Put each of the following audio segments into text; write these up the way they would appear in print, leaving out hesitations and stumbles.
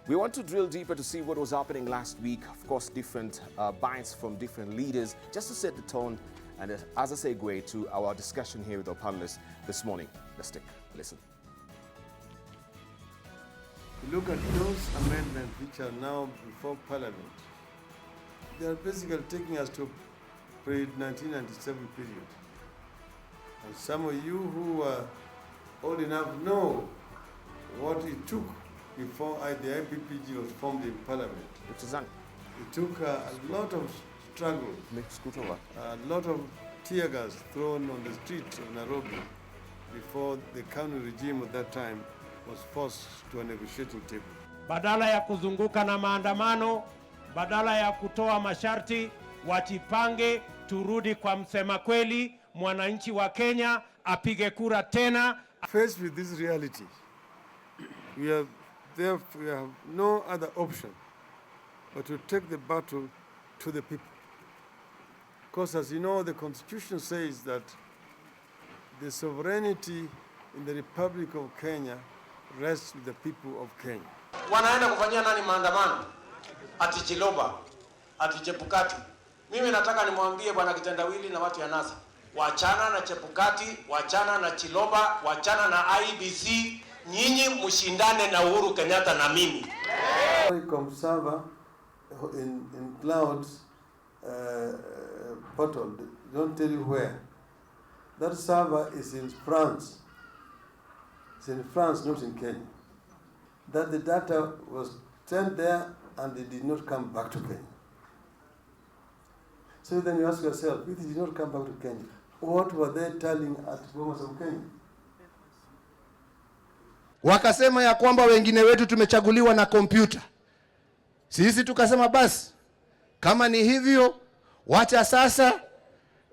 We want to drill deeper to see what was happening last week. Of course, different bites from different leaders, just to set the tone and as a segue to our discussion here with our panelists this morning. Let's take a listen. Look at those amendments which are now before Parliament. They are basically taking us to pre-1997 period. And some of you who are old enough know what it took before the IPPG was formed in Parliament. It took a lot of struggle, a lot of tear gas thrown on the streets of Nairobi before the county regime at that time was forced to a negotiating table. Badala ya kuzunguka na maandamano, badala ya kutoa masharti, wajipange, turudi kwa msema kweli, mwananchi wa Kenya apige kura tena. Faced with this reality, we have no other option but to take the battle to the people. Because as you know, the Constitution says that the sovereignty in the Republic of Kenya rests with the people of Kenya. Wanaenda kufanyia nani maandamano? Ati Chiloba, ati Chebukati. Mimi nataka nimwambie bwana Kitendawili na watu ya NASA, wachana na Chebukati, wachana na Chiloba, wachana na IBC, nyinyi mshindane na Uhuru Kenyatta na mimi. Come server in clouds portal, don't tell you where. That server is in France. It's in France, not in Kenya. That the data was sent there and it did not come back to Kenya. So then you ask yourself, if it did not come back to Kenya, what were they telling at Bomas of Kenya? Wakasema ya kwamba wengine wetu tumechaguliwa na kompyuta. Sisi tukasema basi, kama ni hivyo, wacha sasa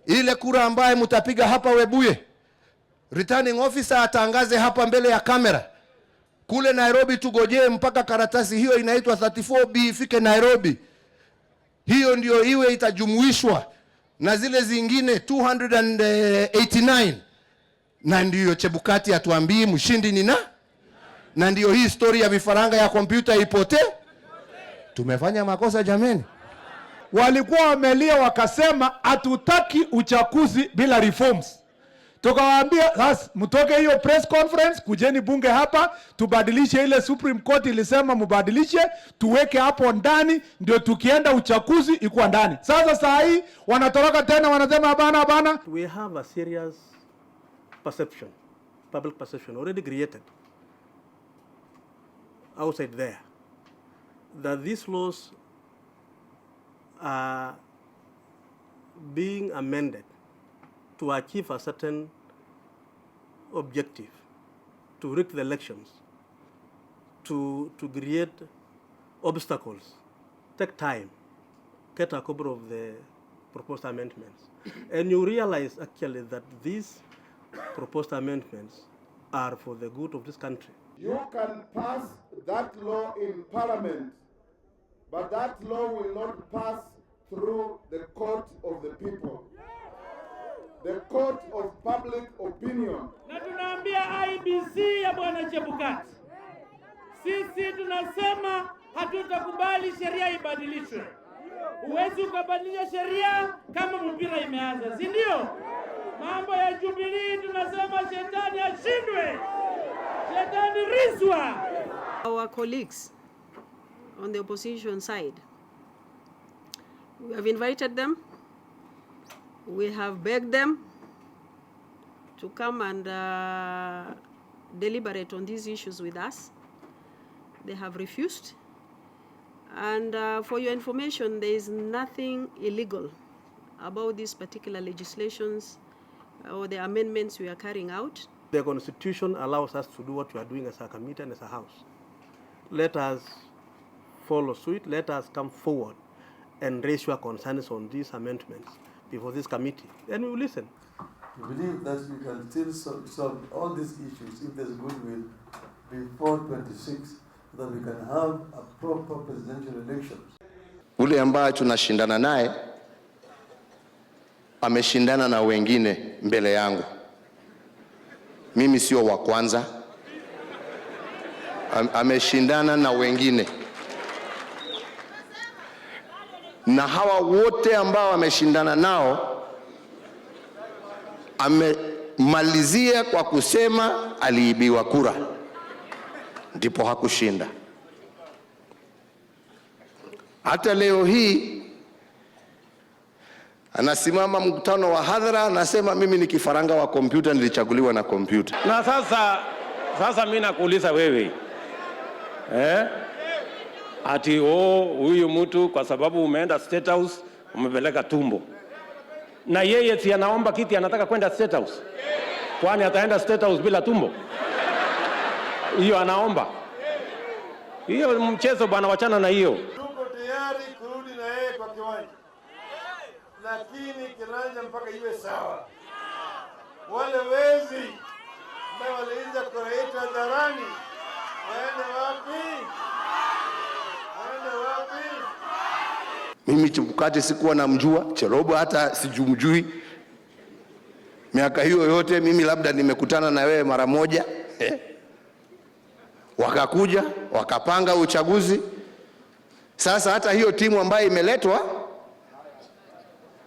ile kura ambaye mtapiga hapa Webuye, returning officer atangaze hapa mbele ya kamera. Kule Nairobi tugojee mpaka karatasi hiyo inaitwa 34B ifike Nairobi. Hiyo ndio iwe itajumuishwa na zile zingine 289. Na ndio Chebukati atuambii mshindi ni na ndio hii story ya vifaranga ya kompyuta ipotee. Tumefanya makosa jameni. Walikuwa wamelia wakasema hatutaki uchaguzi bila reforms. Tukawaambia sasa mtoke hiyo press conference, kujeni bunge hapa, tubadilishe ile Supreme Court ilisema mubadilishe, tuweke hapo ndani ndio tukienda uchaguzi ikuwa ndani. Sasa saa hii wanatoroka tena wanasema hapana. We have a serious perception, public perception already created outside there that these laws are being amended to achieve a certain objective, to rig the elections, to create obstacles, take time, get a couple of the proposed amendments. And you realize actually that these proposed amendments are for the good of this country. You can pass that law in Parliament, but that law will not pass through the court of the people, the court of public opinion. Na tunaambia IBC ya bwana Chebukati, sisi tunasema hatutakubali sheria ibadilishwe. Huwezi ukabadilisha sheria kama mpira imeanza, si ndio? Mambo ya Jubilee tunasema shetani ashindwe, shetani rizwa. Our colleagues on the opposition side, we have invited them, we have begged them to come and deliberate on these issues with us. They have refused. And for your information, there is nothing illegal about these particular legislations or the amendments we are carrying out. The Constitution allows us to do what we are doing as a committee and as a house. Let us follow suit. Let us come forward and raise your concerns on these amendments before this committee, and we will listen. We believe that we can still solve all these issues if there's goodwill before 26, so that we can have a proper presidential elections. Ule ambaye tunashindana naye ameshindana na wengine mbele yangu. Mimi sio wa kwanza. Ameshindana na wengine. na hawa wote ambao wameshindana nao amemalizia kwa kusema aliibiwa kura, ndipo hakushinda. Hata leo hii anasimama mkutano wa hadhara, anasema mimi ni kifaranga wa kompyuta, nilichaguliwa na kompyuta. Na sasa mimi nakuuliza wewe, ati huyu mtu kwa sababu umeenda State House umepeleka tumbo, na yeye si anaomba kiti, anataka kwenda State House? Kwani ataenda State House bila tumbo? Hiyo anaomba hiyo mchezo bwana, wachana na hiyo. Tuko tayari kurudi na yeye kwa kiwanja, lakini kiranja mpaka iwe sawa. Wale wezi ambao waliingia kura yetu hadharani waende wapi? Waende wapi? Mimi Chebukati sikuwa namjua, Cherobo hata sijumjui. Miaka hiyo yote mimi labda nimekutana na wewe mara moja. Wakakuja, wakapanga uchaguzi. Sasa hata hiyo timu ambayo imeletwa,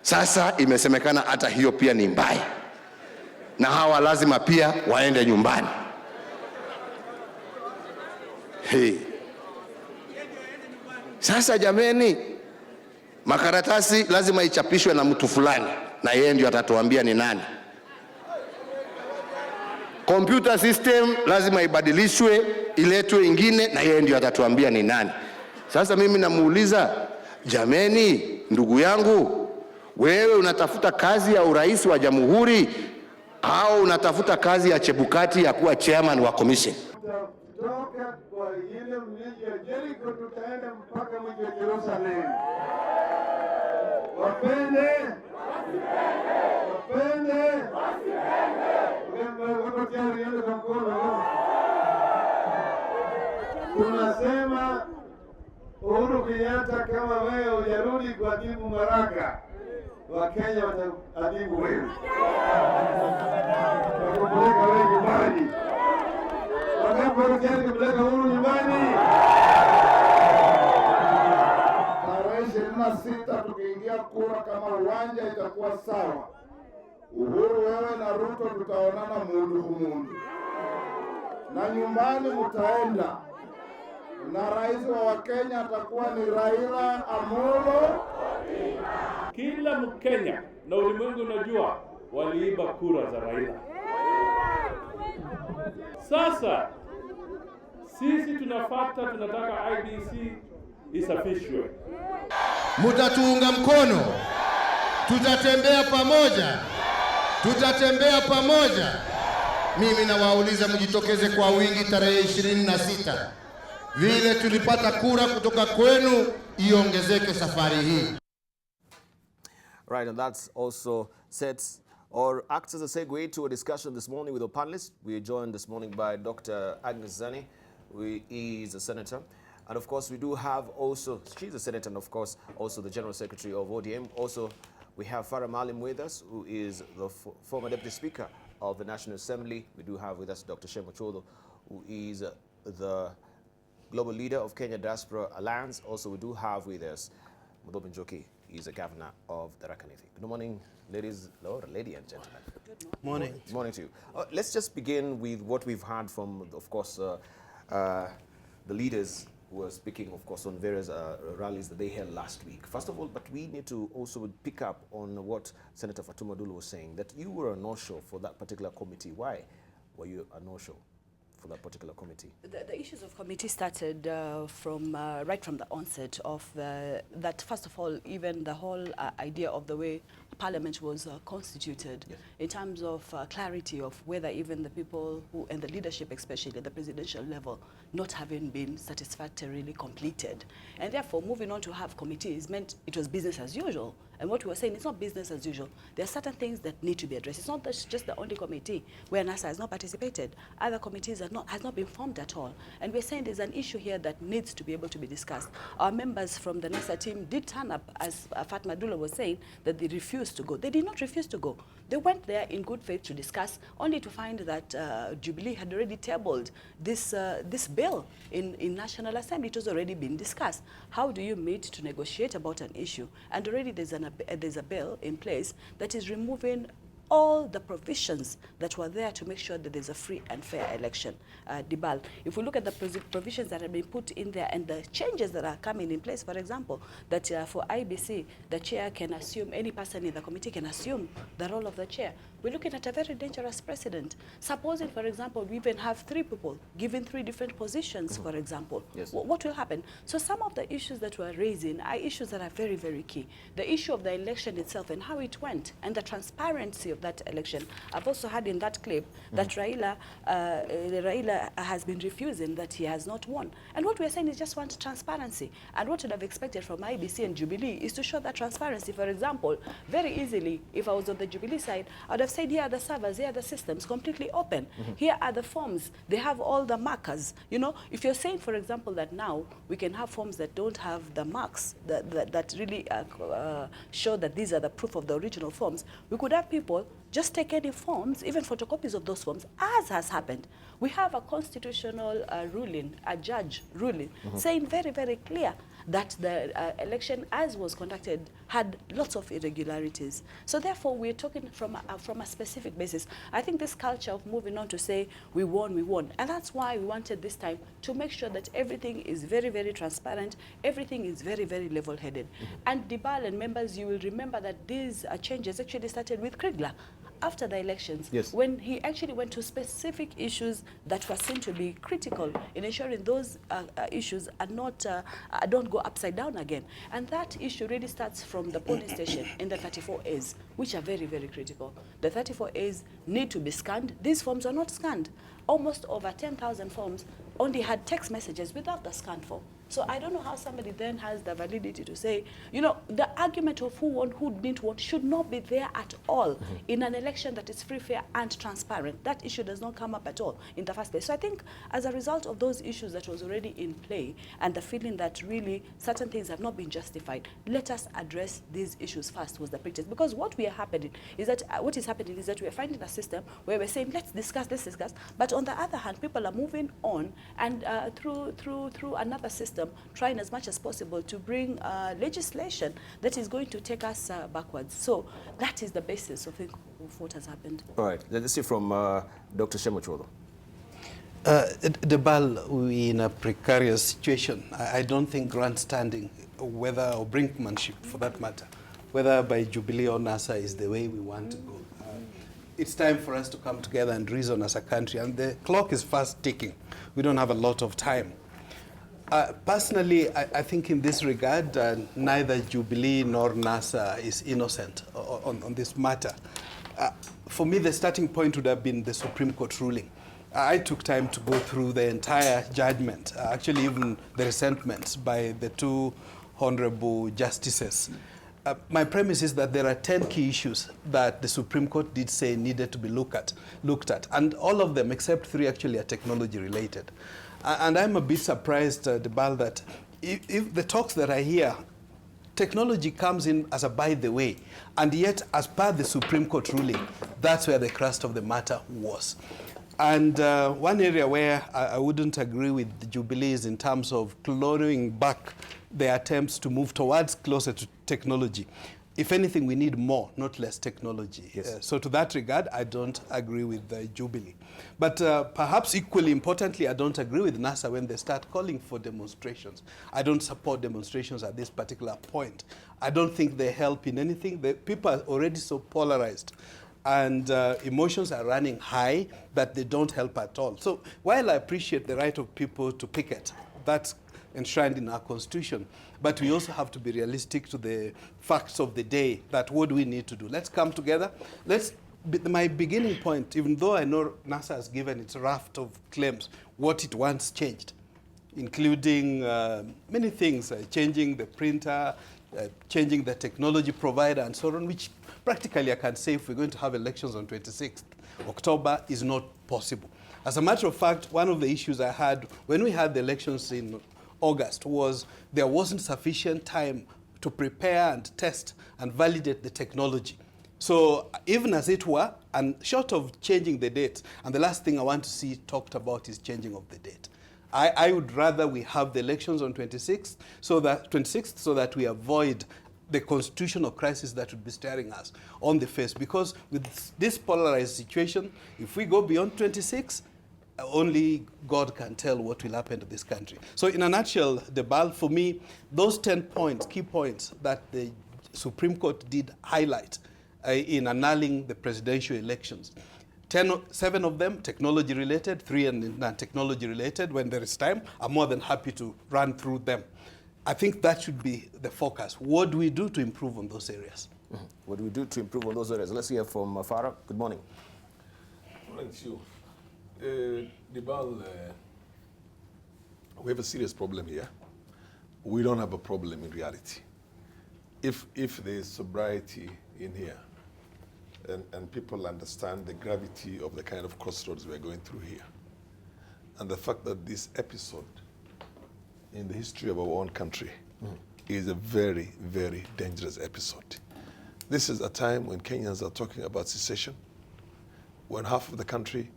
sasa imesemekana hata hiyo pia ni mbaya, na hawa lazima pia waende nyumbani. Sasa jameni, makaratasi lazima ichapishwe na mtu fulani, na yeye ndio atatuambia ni nani. Computer system lazima ibadilishwe, iletwe ingine, na yeye ndio atatuambia ni nani. Sasa mimi namuuliza, jameni, ndugu yangu, wewe unatafuta kazi ya urais wa jamhuri au unatafuta kazi ya Chebukati ya kuwa chairman wa commission? Kutoka kwa ile mji ya Jericho tutaenda mpaka mji wa Jerusalem. Wapende tunasema Uhuru Kenyatta, kama wewe hujarudi kuadhibu Maraka, Wakenya wataadhibu wewe. Wakupeleka wewe nyumbani. Wangapi wanakiani kupeleka Uhuru nyumbani? Tarehe 26 tukiingia kura, kama uwanja itakuwa sawa, Uhuru wewe na Ruto tutaonana mundu kumundu, na nyumbani mutaenda, na rais wa Wakenya atakuwa ni Raila Amolo. Kila Mkenya na ulimwengu unajua waliiba kura za Raila. Sasa sisi tunataka IBC isafishwe. Mutatuunga mkono, tutatembea pamoja. Mimi nawauliza mjitokeze kwa wingi tarehe 26. Vile tulipata kura kutoka kwenu, iongezeke safari hii. Right, and that's also sets or acts as a segue to a discussion this morning with our panelists. We are joined this morning by Dr. Agnes Zani, who is a senator. And of course, we do have also, she's a senator, and of course, also the General Secretary of ODM. Also, we have Farah Malim with us, who is the former Deputy Speaker of the National Assembly. We do have with us Dr. Shemo Chodo, who is the Global Leader of Kenya Diaspora Alliance. Also, we do have with us Mudhobe Njoki. He's a governor of the Rakanithi. Good morning, lady and gentlemen. Good morning. Good morning to you. Let's just begin with what we've heard from, of course, the leaders who were speaking, of course, on various rallies that they held last week. First of all, but we need to also pick up on what Senator Fatuma Dulu was saying, that you were a no-show for that particular committee. Why were you a no-show for that particular committee? The issues of committee started right from the onset of that. First of all, even the whole idea of the way Parliament was constituted, yes, in terms of clarity of whether even the people who, and the leadership, especially at the presidential level, not having been satisfactorily completed. And therefore, moving on to have committees meant it was business as usual. And what we were saying, it's not business as usual. There are certain things that need to be addressed. It's not just the only committee where NASA has not participated. Other committees has not been formed at all. And we're saying there's an issue here that needs to be able to be discussed. Our members from the NASA team did turn up, as Fatma Dula was saying, that they refused to go. They did not refuse to go. They went there in good faith to discuss, only to find that Jubilee had already tabled this bill in National Assembly. It was already been discussed. How do you meet to negotiate about an issue? And already there's a bill in place that is removing all the provisions that were there to make sure that there's a free and fair election. Dibal, if we look at the provisions that have been put in there and the changes that are coming in place, for example, that for IBC, the chair can assume, any person in the committee can assume the role of the chair. We're looking at a very dangerous precedent. Supposing, for example, we even have 3 people given 3 different positions, for example. Yes. What will happen? So some of the issues that we're raising are issues that are very, very key. The issue of the election itself and how it went and the transparency of that election. I've also heard in that clip that Raila has been refusing that he has not won. And what we're saying is just want transparency. And what would have expected from IBC and Jubilee is to show that transparency. For example, very easily, if I was on the Jubilee side, I would have said, here are the servers, here are the systems, completely open. Here are the forms. They have all the markers. You know, if you're saying, for example, that now we can have forms that don't have the marks that really show that these are the proof of the original forms, we could have people just take any forms, even photocopies of those forms, as has happened. We have a constitutional ruling, a judge ruling, saying very, very clear that the election, as was conducted, had lots of irregularities. So therefore, we're talking from a specific basis. I think this culture of moving on to say, we won. And that's why we wanted this time to make sure that everything is very, very transparent, everything is very, very level-headed. And Dibal and members, you will remember that these changes actually started with Kriegler. After the elections, when he actually went to specific issues that were seen to be critical in ensuring those issues are not don't go upside down again. And that issue really starts from the polling station in the 34As, which are very, very critical. The 34As need to be scanned. These forms are not scanned. Almost over 10,000 forms only had text messages without the scanned form. So I don't know how somebody then has the validity to say, you know, the argument of who won, who didn't won should not be there at all in an election that is free, fair, and transparent. That issue does not come up at all in the first place. So I think as a result of those issues that was already in play and the feeling that really certain things have not been justified, let us address these issues first was the pretext. Because what is happening is that we are finding a system where we're saying, let's discuss, but on the other hand, people are moving on and through another system, trying as much as possible to bring legislation that is going to take us backwards. So that is the basis of what has happened. All right, let's see from Dr. Shemocholo. Debal, we're in a precarious situation. I don't think grandstanding, or brinkmanship for that matter, whether by Jubilee or NASA, is the way we want to go. It's time for us to come together and reason as a country, and the clock is fast ticking. We don't have a lot of time. Personally, I think in this regard, neither Jubilee nor NASA is innocent on this matter. For me, the starting point would have been the Supreme Court ruling. I took time to go through the entire judgment, actually even the resentments by the 2 honorable justices. My premise is that there are 10 key issues that the Supreme Court did say needed to be looked at, and all of them, except 3, actually are technology related. And I'm a bit surprised, Debal, that if the talks that I hear, technology comes in as a by the way, and yet as per the Supreme Court ruling, that's where the crust of the matter was. And one area where I wouldn't agree with the Jubilee is in terms of clawing back their attempts to move towards closer to technology. If anything, we need more, not less technology. Yes. So to that regard, I don't agree with the Jubilee. But perhaps equally importantly, I don't agree with NASA when they start calling for demonstrations. I don't support demonstrations at this particular point. I don't think they help in anything. The people are already so polarized, and emotions are running high that they don't help at all. So while I appreciate the right of people to picket, that's enshrined in our Constitution, but we also have to be realistic to the facts of the day, that what do we need to do? Let's come together. My beginning point, even though I know NASA has given its raft of claims, what it wants changed. including many things, changing the printer, changing the technology provider, and so on, which practically I can say if we're going to have elections on 26th October is not possible. As a matter of fact, one of the issues I had when we had the elections in August was there wasn't sufficient time to prepare and test and validate the technology. So even as it were, and short of changing the date, and the last thing I want to see talked about is changing of the date. I would rather we have the elections on 26th so that we avoid the constitutional crisis that would be staring us on the face. Because with this polarized situation, if we go beyond 26, only God can tell what will happen to this country. So in a nutshell, Debal, for me, those 10 points, key points that the Supreme Court did highlight in annulling the presidential elections, 7 of them technology related, 3 non-technology related. When there is time, I'm more than happy to run through them. I think that should be the focus. What do we do to improve on those areas? Mm-hmm. What do we do to improve on those areas? Let's hear from Farah. Good morning. Thank you. Dibal, we have a serious problem here. We don't have a problem in reality. If there is sobriety in here, and people understand the gravity of the kind of crossroads we're going through here, and the fact that this episode in the history of our own country is a very, very dangerous episode. This is a time when Kenyans are talking about secession, when half of the country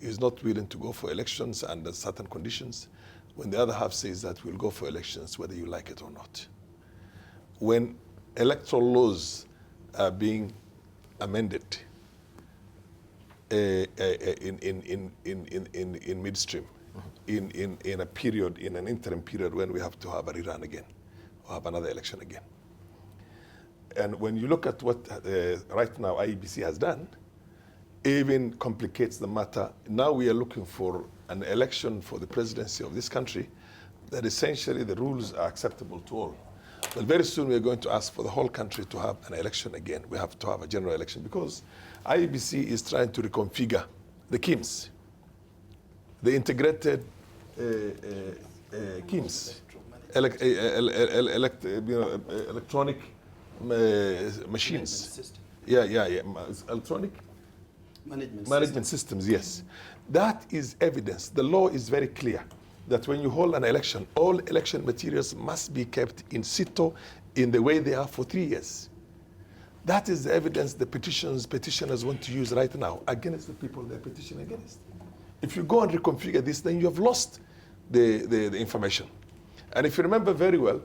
is not willing to go for elections under certain conditions, when the other half says that we'll go for elections whether you like it or not. When electoral laws are being amended in midstream, in a period, in an interim period when we have to have a rerun again, or have another election again. And when you look at what right now IEBC has done, even complicates the matter. Now we are looking for an election for the presidency of this country that essentially the rules are acceptable to all. But very soon we are going to ask for the whole country to have an election again. We have to have a general election because IEBC is trying to reconfigure the KIMS, the integrated KIMS, electronic machines. Electronic management systems, yes. That is evidence. The law is very clear that when you hold an election, all election materials must be kept in situ in the way they are for 3 years. That is the evidence the petitioners want to use right now against the people they're petitioning against. If you go and reconfigure this, then you have lost the information. And if you remember very well,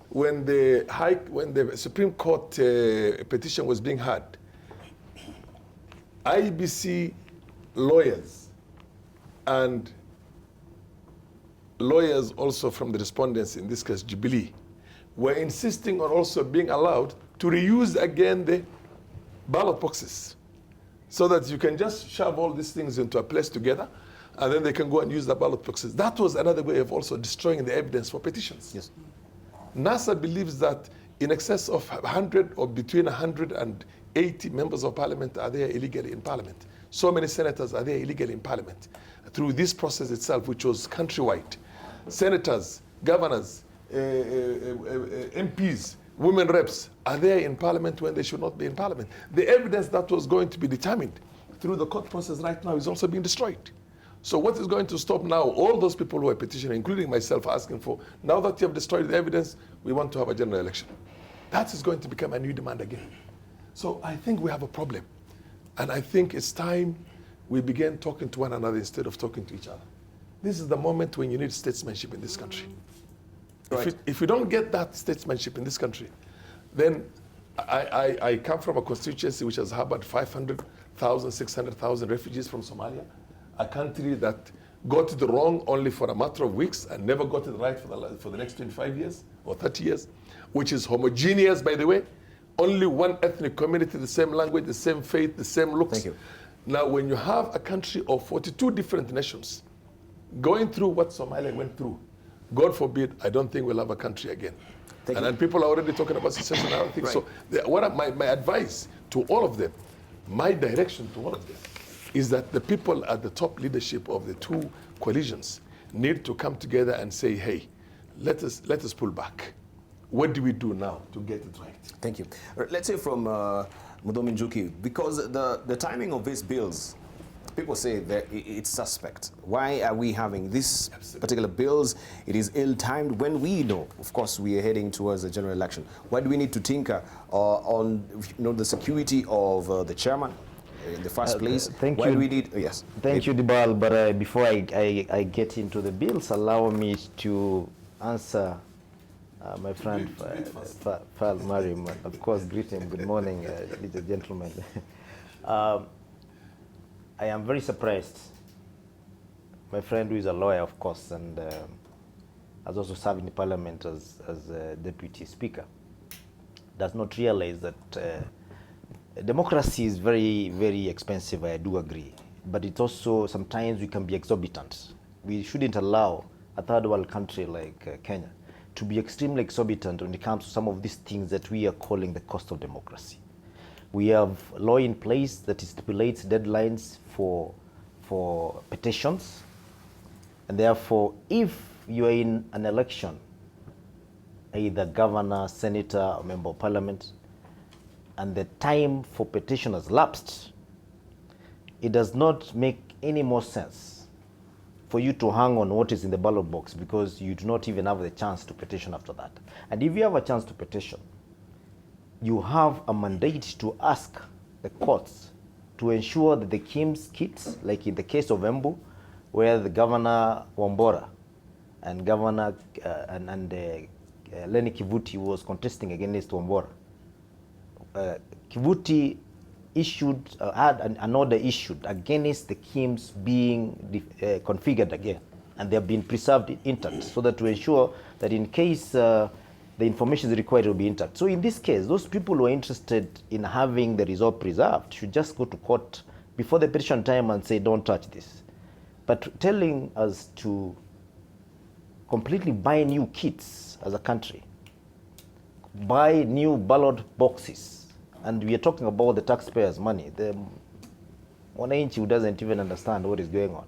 when the Supreme Court petition was being heard, IEBC lawyers and lawyers also from the respondents, in this case Jubilee, were insisting on also being allowed to reuse again the ballot boxes so that you can just shove all these things into a place together and then they can go and use the ballot boxes. That was another way of also destroying the evidence for petitions. Yes. NASA believes that in excess of 100 or between 180 members of parliament are there illegally in parliament. So many senators are there illegally in parliament. Through this process itself, which was countrywide, senators, governors, MPs, women reps are there in parliament when they should not be in parliament. The evidence that was going to be determined through the court process right now is also being destroyed. So what is going to stop now all those people who are petitioning, including myself, asking for, now that you have destroyed the evidence, we want to have a general election. That is going to become a new demand again. So I think we have a problem. And I think it's time we begin talking to one another instead of talking to each other. This is the moment when you need statesmanship in this country. Right. If we don't get that statesmanship in this country, then I come from a constituency which has harbored 500,000, 600,000 refugees from Somalia, a country that got it wrong only for a matter of weeks and never got it right for the next 25 years or 30 years, which is homogeneous, by the way. Only one ethnic community, the same language, the same faith, the same looks. Thank you. Now, when you have a country of 42 different nations going through what Somalia went through, God forbid, I don't think we'll have a country again. And people are already talking about secession. I don't think so. What my advice to all of them, my direction to all of them, is that the people at the top leadership of the two coalitions need to come together and say, hey, let us pull back. What do we do now to get it right? Thank you. Let's hear from Mudomi Njuki, because the timing of these bills, people say that it's suspect. Why are we having these particular bills? It is ill-timed when we know, of course, we are heading towards the general election. Why do we need to tinker on the security of the chairman in the first place? Thank Why you. do we need, yes. Thank you, Dibal. But before I get into the bills, allow me to answer my friend Fal Mariam. Of course, greet him. Good morning, ladies and gentlemen. I am very surprised. My friend, who is a lawyer, of course, and has also served in the parliament as a deputy speaker, does not realize that democracy is very, very expensive. I do agree. But it also, sometimes we can be exorbitant. We shouldn't allow a third world country like Kenya to be extremely exorbitant when it comes to some of these things that we are calling the cost of democracy. We have law in place that stipulates deadlines for petitions, and therefore, if you are in an election, either governor, senator, or member of parliament, and the time for petition has lapsed, it does not make any more sense for you to hang on what is in the ballot box, because you do not even have the chance to petition after that. And if you have a chance to petition, you have a mandate to ask the courts to ensure that the KIMS kits, like in the case of Embu, where the Governor Wambora and Governor Lenny Kivuti was contesting against Wambora. Kivuti had an order issued against the KIMS being configured again, and they have been preserved intact, so that to ensure that in case the information is required will be intact. So in this case, those people who are interested in having the result preserved should just go to court before the petition time and say, don't touch this. But telling us to completely buy new kits as a country, buy new ballot boxes, and we are talking about the taxpayers' money, the wananchi who doesn't even understand what is going on,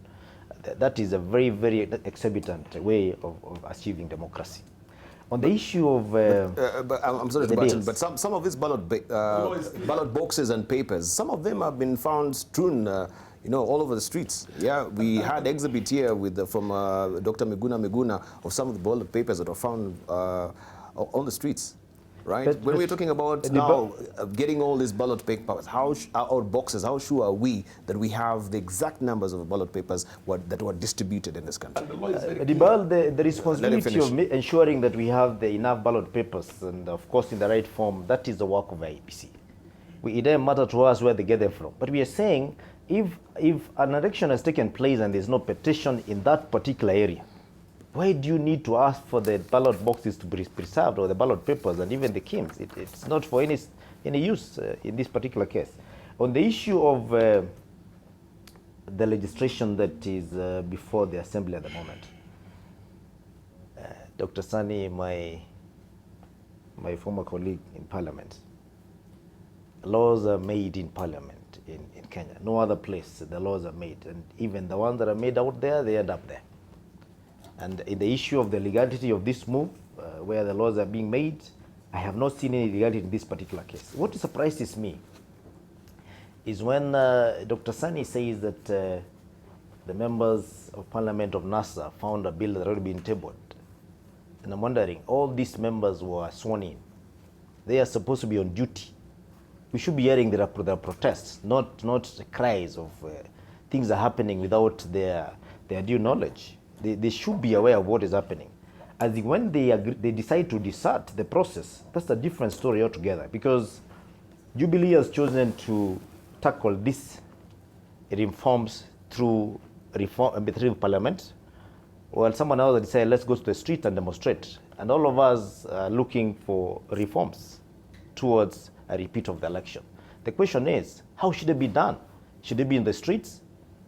that is a very, very exorbitant way of achieving democracy. On the issue of but I'm sorry to mention, but some of these ballot boxes and papers, some of them have been found strewn, all over the streets. Yeah, we had exhibit here from Dr. Miguna of some of the ballot papers that are found on the streets. Right? When we're talking about now getting all these ballot papers, or boxes, how sure are we that we have the exact numbers of ballot papers that were distributed in this country? The responsibility of ensuring that we have enough ballot papers, and of course in the right form, that is the work of IEBC. It doesn't matter to us where they get them from. But we are saying, if an election has taken place and there's no petition in that particular area, why do you need to ask for the ballot boxes to be preserved, or the ballot papers, and even the KIMS? It's not for any use in this particular case. On the issue of the legislation that is before the Assembly at the moment, Dr. Sani, my former colleague in Parliament, laws are made in Parliament in Kenya. No other place the laws are made, and even the ones that are made out there, they end up there. And in the issue of the legality of this move, where the laws are being made, I have not seen any legality in this particular case. What surprises me is when Dr. Sani says that the members of Parliament of NASA found a bill that had already been tabled. And I'm wondering, all these members were sworn in. They are supposed to be on duty. We should be hearing their protests, not cries of things are happening without their due knowledge. They should be aware of what is happening. As when they decide to desert the process, that's a different story altogether, because Jubilee has chosen to tackle these reforms through Parliament, while someone else decided, let's go to the street and demonstrate. And all of us are looking for reforms towards a repeat of the election. The question is, how should it be done? Should it be in the streets,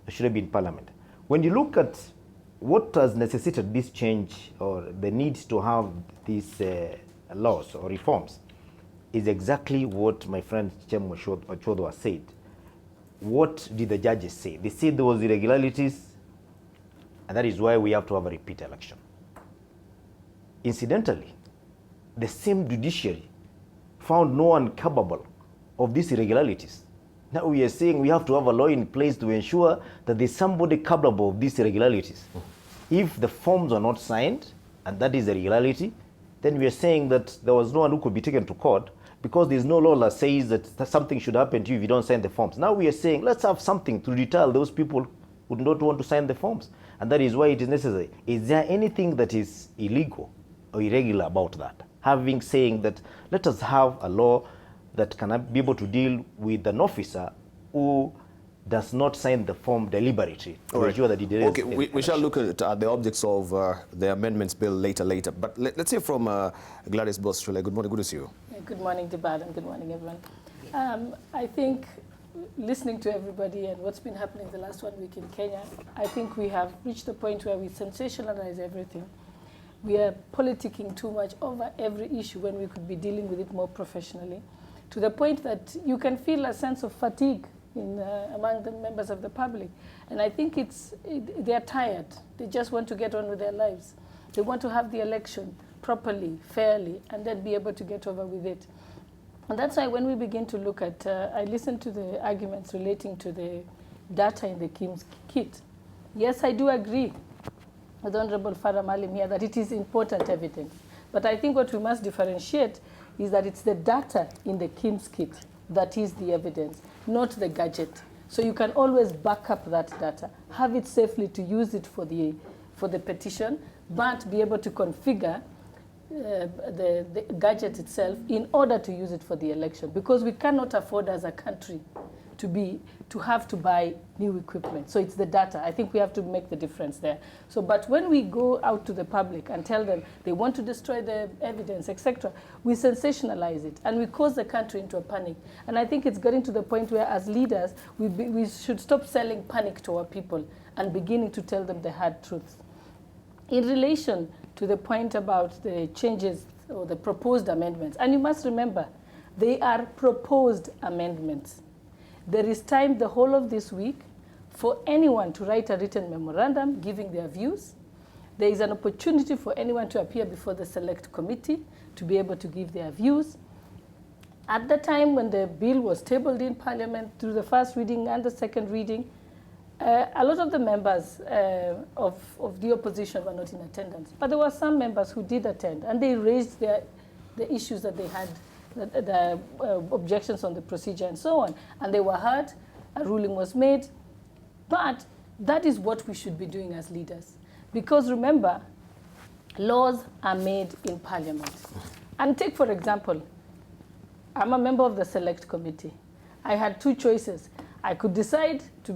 or should it be in Parliament? When you look at what has necessitated this change, or the need to have these laws or reforms, is exactly what my friend Chem Ochodo has said. What did the judges say? They said there was irregularities, And that is why we have to have a repeat election. Incidentally, the same judiciary found no one capable of these irregularities. Now we are saying we have to have a law in place to ensure that there's somebody capable of these irregularities. If the forms are not signed, and that is a irregularity, then we are saying that there was no one who could be taken to court because there's no law that says that something should happen to you if you don't sign the forms. Now we are saying let's have something to deter those people who do not want to sign the forms. And that is why it is necessary. Is there anything that is illegal or irregular about that? Saying that let us have a law that can be able to deal with an officer who does not sign the form deliberately to ensure that he delays. Okay, we shall look at the objects of the amendments bill later. But let's hear from Gladys Bostrele. Good morning, good to see you. Good morning, Debad, and good morning, everyone. I think listening to everybody and what's been happening the last 1 week in Kenya, I think we have reached the point where we sensationalize everything. We are politicking too much over every issue when we could be dealing with it more professionally, to the point that you can feel a sense of fatigue among the members of the public. And I think they are tired. They just want to get on with their lives. They want to have the election properly, fairly, and then be able to get over with it. And that's why when we begin to look at, I listened to the arguments relating to the data in the KIMS kit. Yes, I do agree with Honorable Farah Malim here that it is important evidence. But I think what we must differentiate is that it's the data in the KIMS kit that is the evidence, not the gadget. So you can always back up that data, have it safely to use it for the petition, but be able to configure the gadget itself in order to use it for the election. Because we cannot afford as a country to have to buy new equipment. So it's the data. I think we have to make the difference there. So, but when we go out to the public and tell them they want to destroy the evidence, etc., we sensationalize it and we cause the country into a panic. And I think it's getting to the point where, as leaders, we should stop selling panic to our people and beginning to tell them the hard truths. In relation to the point about the changes or the proposed amendments, and you must remember, they are proposed amendments. There is time the whole of this week for anyone to write a written memorandum giving their views. There is an opportunity for anyone to appear before the select committee to be able to give their views. At the time when the bill was tabled in Parliament through the first reading and the second reading, a lot of the members of the opposition were not in attendance. But there were some members who did attend, and they raised the issues that they had, the objections on the procedure and so on. And they were heard, a ruling was made. But that is what we should be doing as leaders. Because remember, laws are made in Parliament. And take, for example, I'm a member of the Select Committee. I had two choices. I could decide to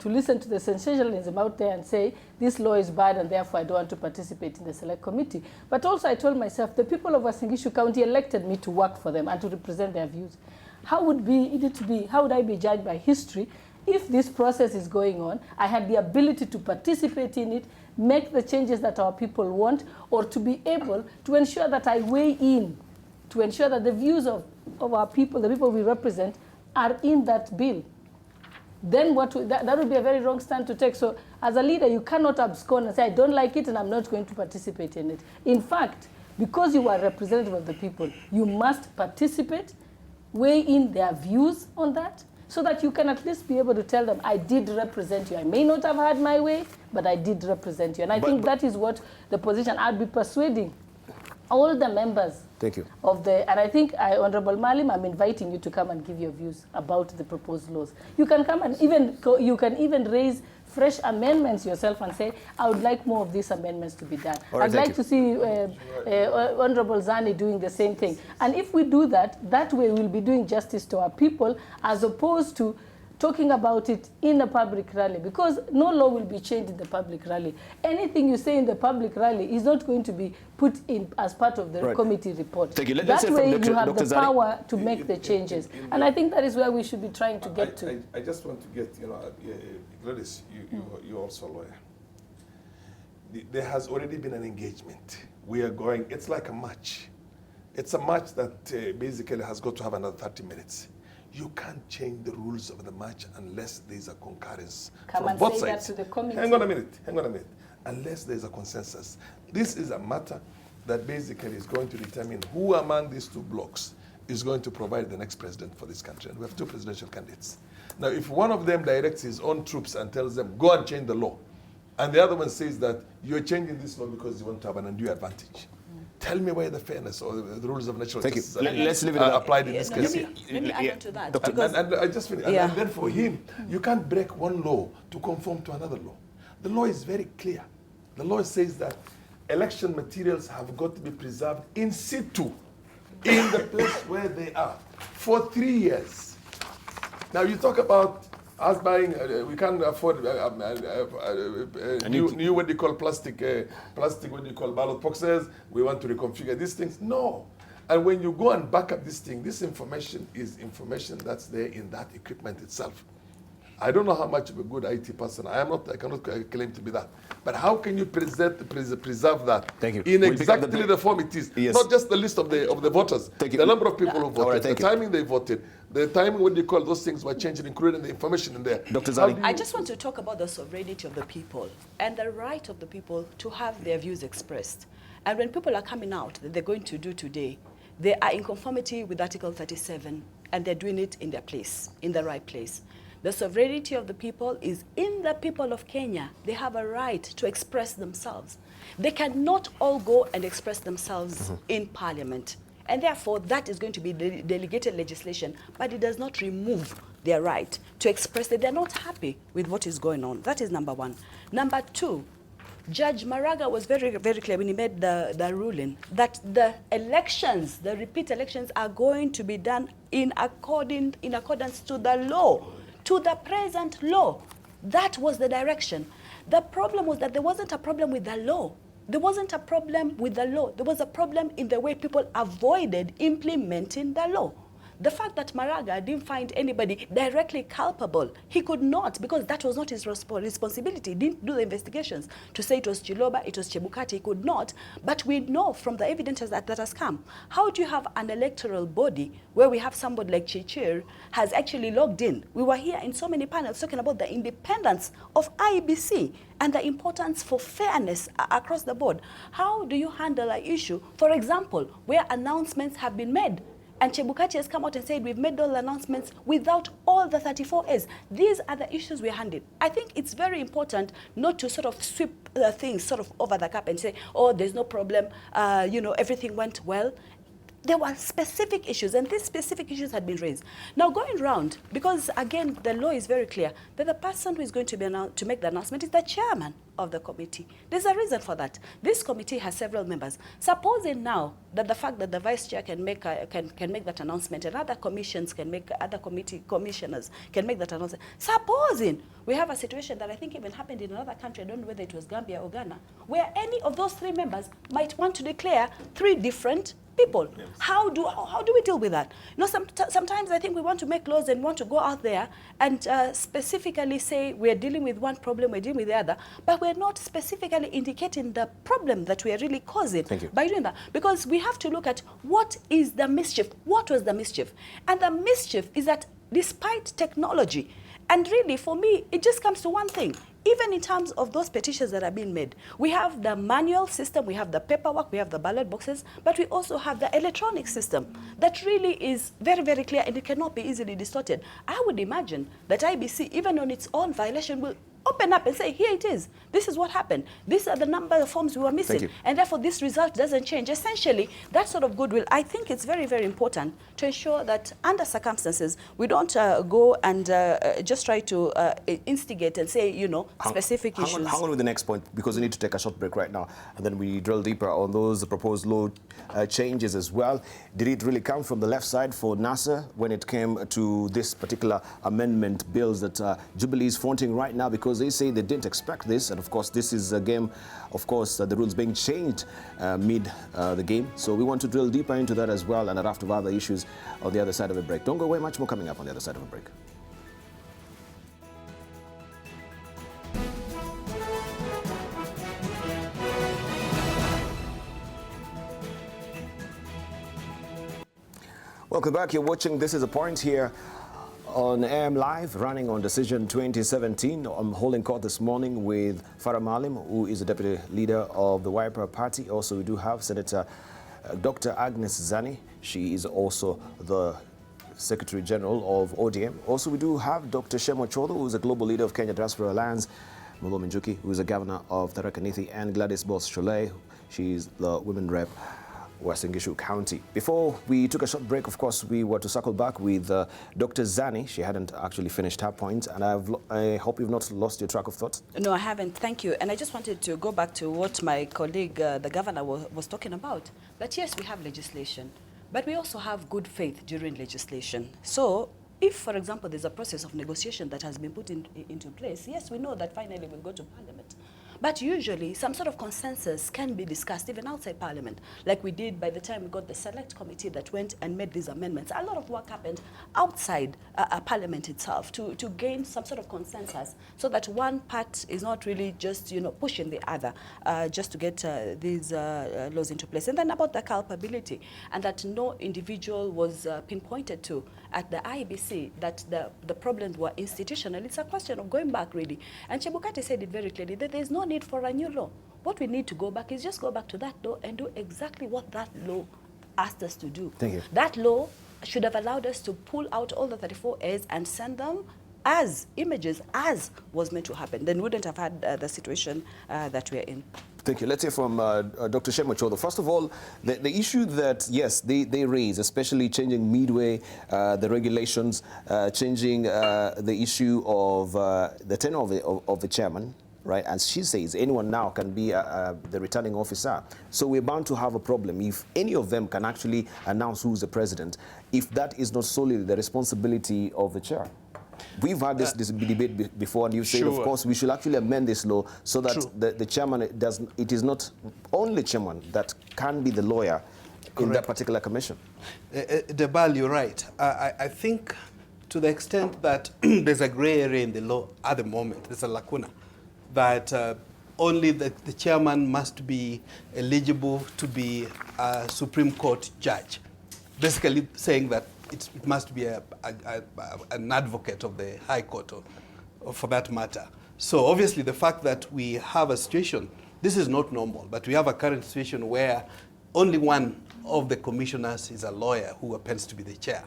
listen to the sensationalism out there and say, this law is bad and therefore I don't want to participate in the Select Committee. But also I told myself, the people of Uasin Gishu County elected me to work for them and to represent their views. How would I be judged by history if this process is going on? I had the ability to participate in it, make the changes that our people want, or to be able to ensure that I weigh in, to ensure that the views of our people, the people we represent, are in that bill. Then that would be a very wrong stand to take. So as a leader, you cannot abscond and say, I don't like it and I'm not going to participate in it. In fact, because you are representative of the people, you must participate, weigh in their views on that, so that you can at least be able to tell them, I did represent you. I may not have had my way, but I did represent you. And I think that is what the position I'd be persuading all the members. Thank you. And I think, Honorable Malim, I'm inviting you to come and give your views about the proposed laws. You can come and even raise fresh amendments yourself and say, I would like more of these amendments to be done. Right, I'd like to see Honorable Zani doing the same thing. And if we do that, that way we'll be doing justice to our people, as opposed to talking about it in a public rally, because no law will be changed in the public rally. Anything you say in the public rally is not going to be put in as part of the committee report. Thank you. That way you have the power to make the changes. And I think that is where we should be trying to get to. I just want to get, Gladys, you're also a lawyer. There has already been an engagement. We are going, it's like a match. It's a match that basically has got to have another 30 minutes. You can't change the rules of the match unless there's a concurrence from both sides. That to the committee. Hang on a minute. unless there's a consensus. This is a matter that basically is going to determine who among these two blocks is going to provide the next president for this country. And we have two presidential candidates. Now, if one of them directs his own troops and tells them, go and change the law, and the other one says that you're changing this law because you want to have an undue advantage, tell me where the fairness or the rules of natural justice Let's leave it applied in this case. Let me add on to that. And I just finished. And then for him, you can't break one law to conform to another law. The law is very clear. The law says that election materials have got to be preserved in situ, in the place where they are, for 3 years. Now you talk about us buying, we can't afford new what they call plastic, what they call ballot boxes. We want to reconfigure these things. No. And when you go and back up this thing, this information is information that's there in that equipment itself. I don't know how much of a good IT person I am not. I cannot claim to be that. But how can you preserve that in exactly the form it is? Yes. Not just the list of the voters. The number of people who voted, the timing they voted, the timing when you call those things were changed, including the information in there. Dr. Zali. I just want to talk about the sovereignty of the people and the right of the people to have their views expressed. And when people are coming out that they're going to do today, they are in conformity with Article 37, and they're doing it in their place, in the right place. The sovereignty of the people is in the people of Kenya. They have a right to express themselves. They cannot all go and express themselves in Parliament. And therefore, that is going to be delegated legislation, but it does not remove their right to express that they're not happy with what is going on. That is number one. Number two, Judge Maraga was very, very clear when he made the ruling that the elections, the repeat elections, are going to be done in accordance to the law, to the present law. That was the direction. The problem was that there wasn't a problem with the law. There wasn't a problem with the law. There was a problem in the way people avoided implementing the law. The fact that Maraga didn't find anybody directly culpable, he could not, because that was not his responsibility. He didn't do the investigations to say it was Chiloba, it was Chebukati, he could not. But we know from the evidence that has come, how do you have an electoral body where we have somebody like Chichir has actually logged in? We were here in so many panels talking about the independence of IBC and the importance for fairness across the board. How do you handle an issue, for example, where announcements have been made? And Chebukati has come out and said, we've made all the announcements without all the 34As. These are the issues we're handling. I think it's very important not to sort of sweep things sort of over the cap and say, oh, there's no problem, everything went well. There were specific issues, and these specific issues had been raised. Now, going round, because again, the law is very clear, that the person who is going to make the announcement is the chairman of the committee. There's a reason for that. This committee has several members. Supposing now that the fact that the vice chair can make that announcement, and other commissions can make, other committee commissioners can make that announcement. Supposing we have a situation that I think even happened in another country, I don't know whether it was Gambia or Ghana, where any of those three members might want to declare three different people. Yes. How do we deal with that? You know, sometimes I think we want to make laws and want to go out there and specifically say we're dealing with one problem, we're dealing with the other, but we're not specifically indicating the problem that we are really causing by doing that. Because we have to look at what is the mischief, what was the mischief? And the mischief is that despite technology, and really for me, it just comes to one thing. Even in terms of those petitions that are being made, we have the manual system, we have the paperwork, we have the ballot boxes, but we also have the electronic system that really is very, very clear and it cannot be easily distorted. I would imagine that IBC, even on its own violation, will open up and say, here it is. This is what happened. These are the number of forms we were missing. And therefore, this result doesn't change. Essentially, that sort of goodwill, I think it's very, very important to ensure that under circumstances, we don't go and just try to instigate and say, specific issues. Hang on with the next point, because we need to take a short break right now, and then we drill deeper on those proposed law changes as well. Did it really come from the left side for NASA when it came to this particular amendment bills that Jubilee is fronting right now? Because they say they didn't expect this, and of course this is a game, of course the rules being changed mid the game. So we want to drill deeper into that as well, and a raft of other issues on the other side of a break. Don't go away, much more coming up on the other side of a break. Welcome back. You're watching This Is a Point here On AM Live, running on Decision 2017. I'm holding court this morning with Farah Malim, who is the deputy leader of the Wiper Party. Also, we do have Senator Dr. Agnes Zani. She is also the Secretary General of ODM. Also, we do have Dr. Shemo Chodo, who is a global leader of Kenya Diaspora Alliance. Mulo Minjuki, who is the governor of Tharaka Nithi, and Gladys Boss Chole. She is the women rep Western Gishu County. Before we took a short break, of course, we were to circle back with Dr. Zani. She hadn't actually finished her point, and I hope you've not lost your track of thought. No, I haven't. Thank you. And I just wanted to go back to what my colleague, the governor, was talking about. That yes, we have legislation, but we also have good faith during legislation. So if, for example, there's a process of negotiation that has been put into place, yes, we know that finally we'll go to Parliament. But usually, some sort of consensus can be discussed even outside Parliament, like we did by the time we got the select committee that went and made these amendments. A lot of work happened outside Parliament itself to gain some sort of consensus, so that one part is not really just pushing the other just to get these laws into place. And then about the culpability, and that no individual was pinpointed to at the IBC, that the problems were institutional. It's a question of going back, really. And Chebukati said it very clearly, that there's no need for a new law. What we need to go back is just go back to that law and do exactly what that law asked us to do. Thank you. That law should have allowed us to pull out all the 34As and send them as images, as was meant to happen. Then we wouldn't have had the situation that we're in. Thank you. Let's hear from Dr. Shemo Chodo. First of all, the issue that, yes, they raise, especially changing midway, the regulations, changing the issue of the tenure of the chairman, right? And she says anyone now can be the returning officer. So we're bound to have a problem if any of them can actually announce who's the president, if that is not solely the responsibility of the chair. We've had this debate before, and you've said, of course, we should actually amend this law so that the chairman it is not only chairman that can be the lawyer in that particular commission. Debal, you're right. I think to the extent that there's a gray area in the law at the moment, there's a lacuna, that only the chairman must be eligible to be a Supreme Court judge, basically saying that it must be an advocate of the High Court, or for that matter. So obviously the fact that we have a situation, this is not normal, but we have a current situation where only one of the commissioners is a lawyer who happens to be the chair.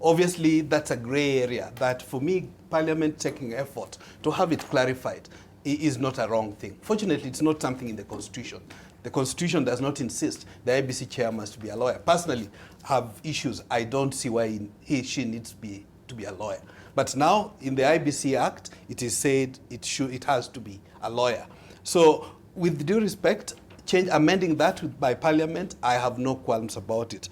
Obviously that's a gray area that, for me, Parliament taking effort to have it clarified is not a wrong thing. Fortunately, it's not something in the Constitution. The Constitution does not insist the IBC chair must be a lawyer. Personally, have issues. I don't see why she needs to be a lawyer. But now, in the IBC Act, it is said it has to be a lawyer. So, with due respect, amending that by Parliament, I have no qualms about it.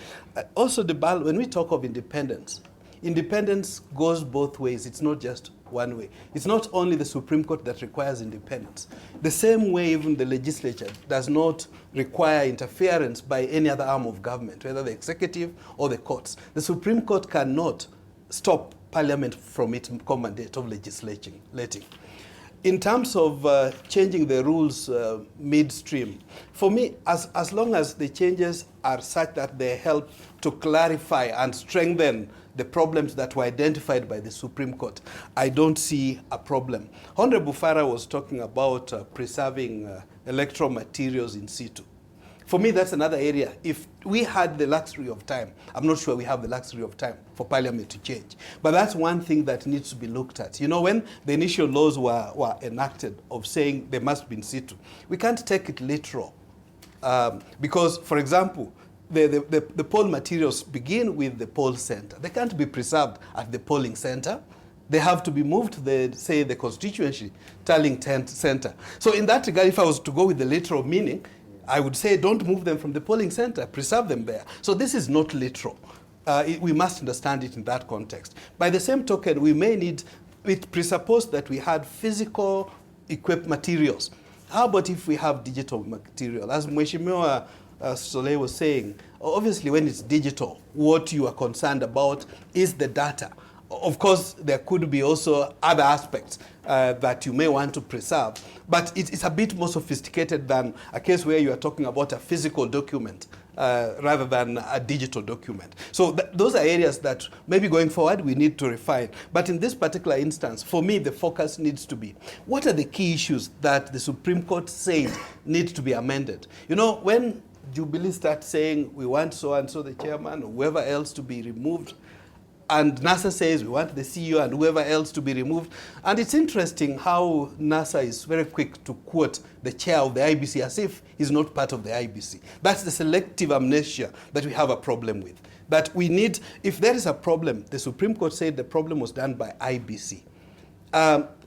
Also, when we talk of independence, independence goes both ways. It's not just one way. It's not only the Supreme Court that requires independence. The same way even the legislature does not require interference by any other arm of government, whether the executive or the courts. The Supreme Court cannot stop Parliament from its mandate of legislating. In terms of changing the rules midstream, for me, as long as the changes are such that they help to clarify and strengthen the problems that were identified by the Supreme Court, I don't see a problem. Honorable Farah was talking about preserving electoral materials in situ. For me, that's another area. If we had the luxury of time, I'm not sure we have the luxury of time for Parliament to change. But that's one thing that needs to be looked at. You know, when the initial laws were enacted of saying they must be in situ, we can't take it literal. Because, for example, the poll materials begin with the poll center. They can't be preserved at the polling center. They have to be moved to the constituency tallying center. So in that regard, if I was to go with the literal meaning, I would say don't move them from the polling center, preserve them there. So this is not literal. We must understand it in that context. By the same token, we may need, it presupposed that we had physical equipped materials. How about if we have digital material? As Mheshimiwa Soleil was saying, obviously when it's digital, what you are concerned about is the data. Of course, there could be also other aspects that you may want to preserve, but it's a bit more sophisticated than a case where you are talking about a physical document rather than a digital document. So those are areas that maybe going forward we need to refine. But in this particular instance, for me, the focus needs to be, what are the key issues that the Supreme Court said need to be amended? You know, when Jubilee starts saying we want so-and-so the chairman or whoever else to be removed, and NASA says we want the CEO and whoever else to be removed. And it's interesting how NASA is very quick to quote the chair of the IBC as if he's not part of the IBC. That's the selective amnesia that we have a problem with. That we need, if there is a problem, the Supreme Court said the problem was done by IBC.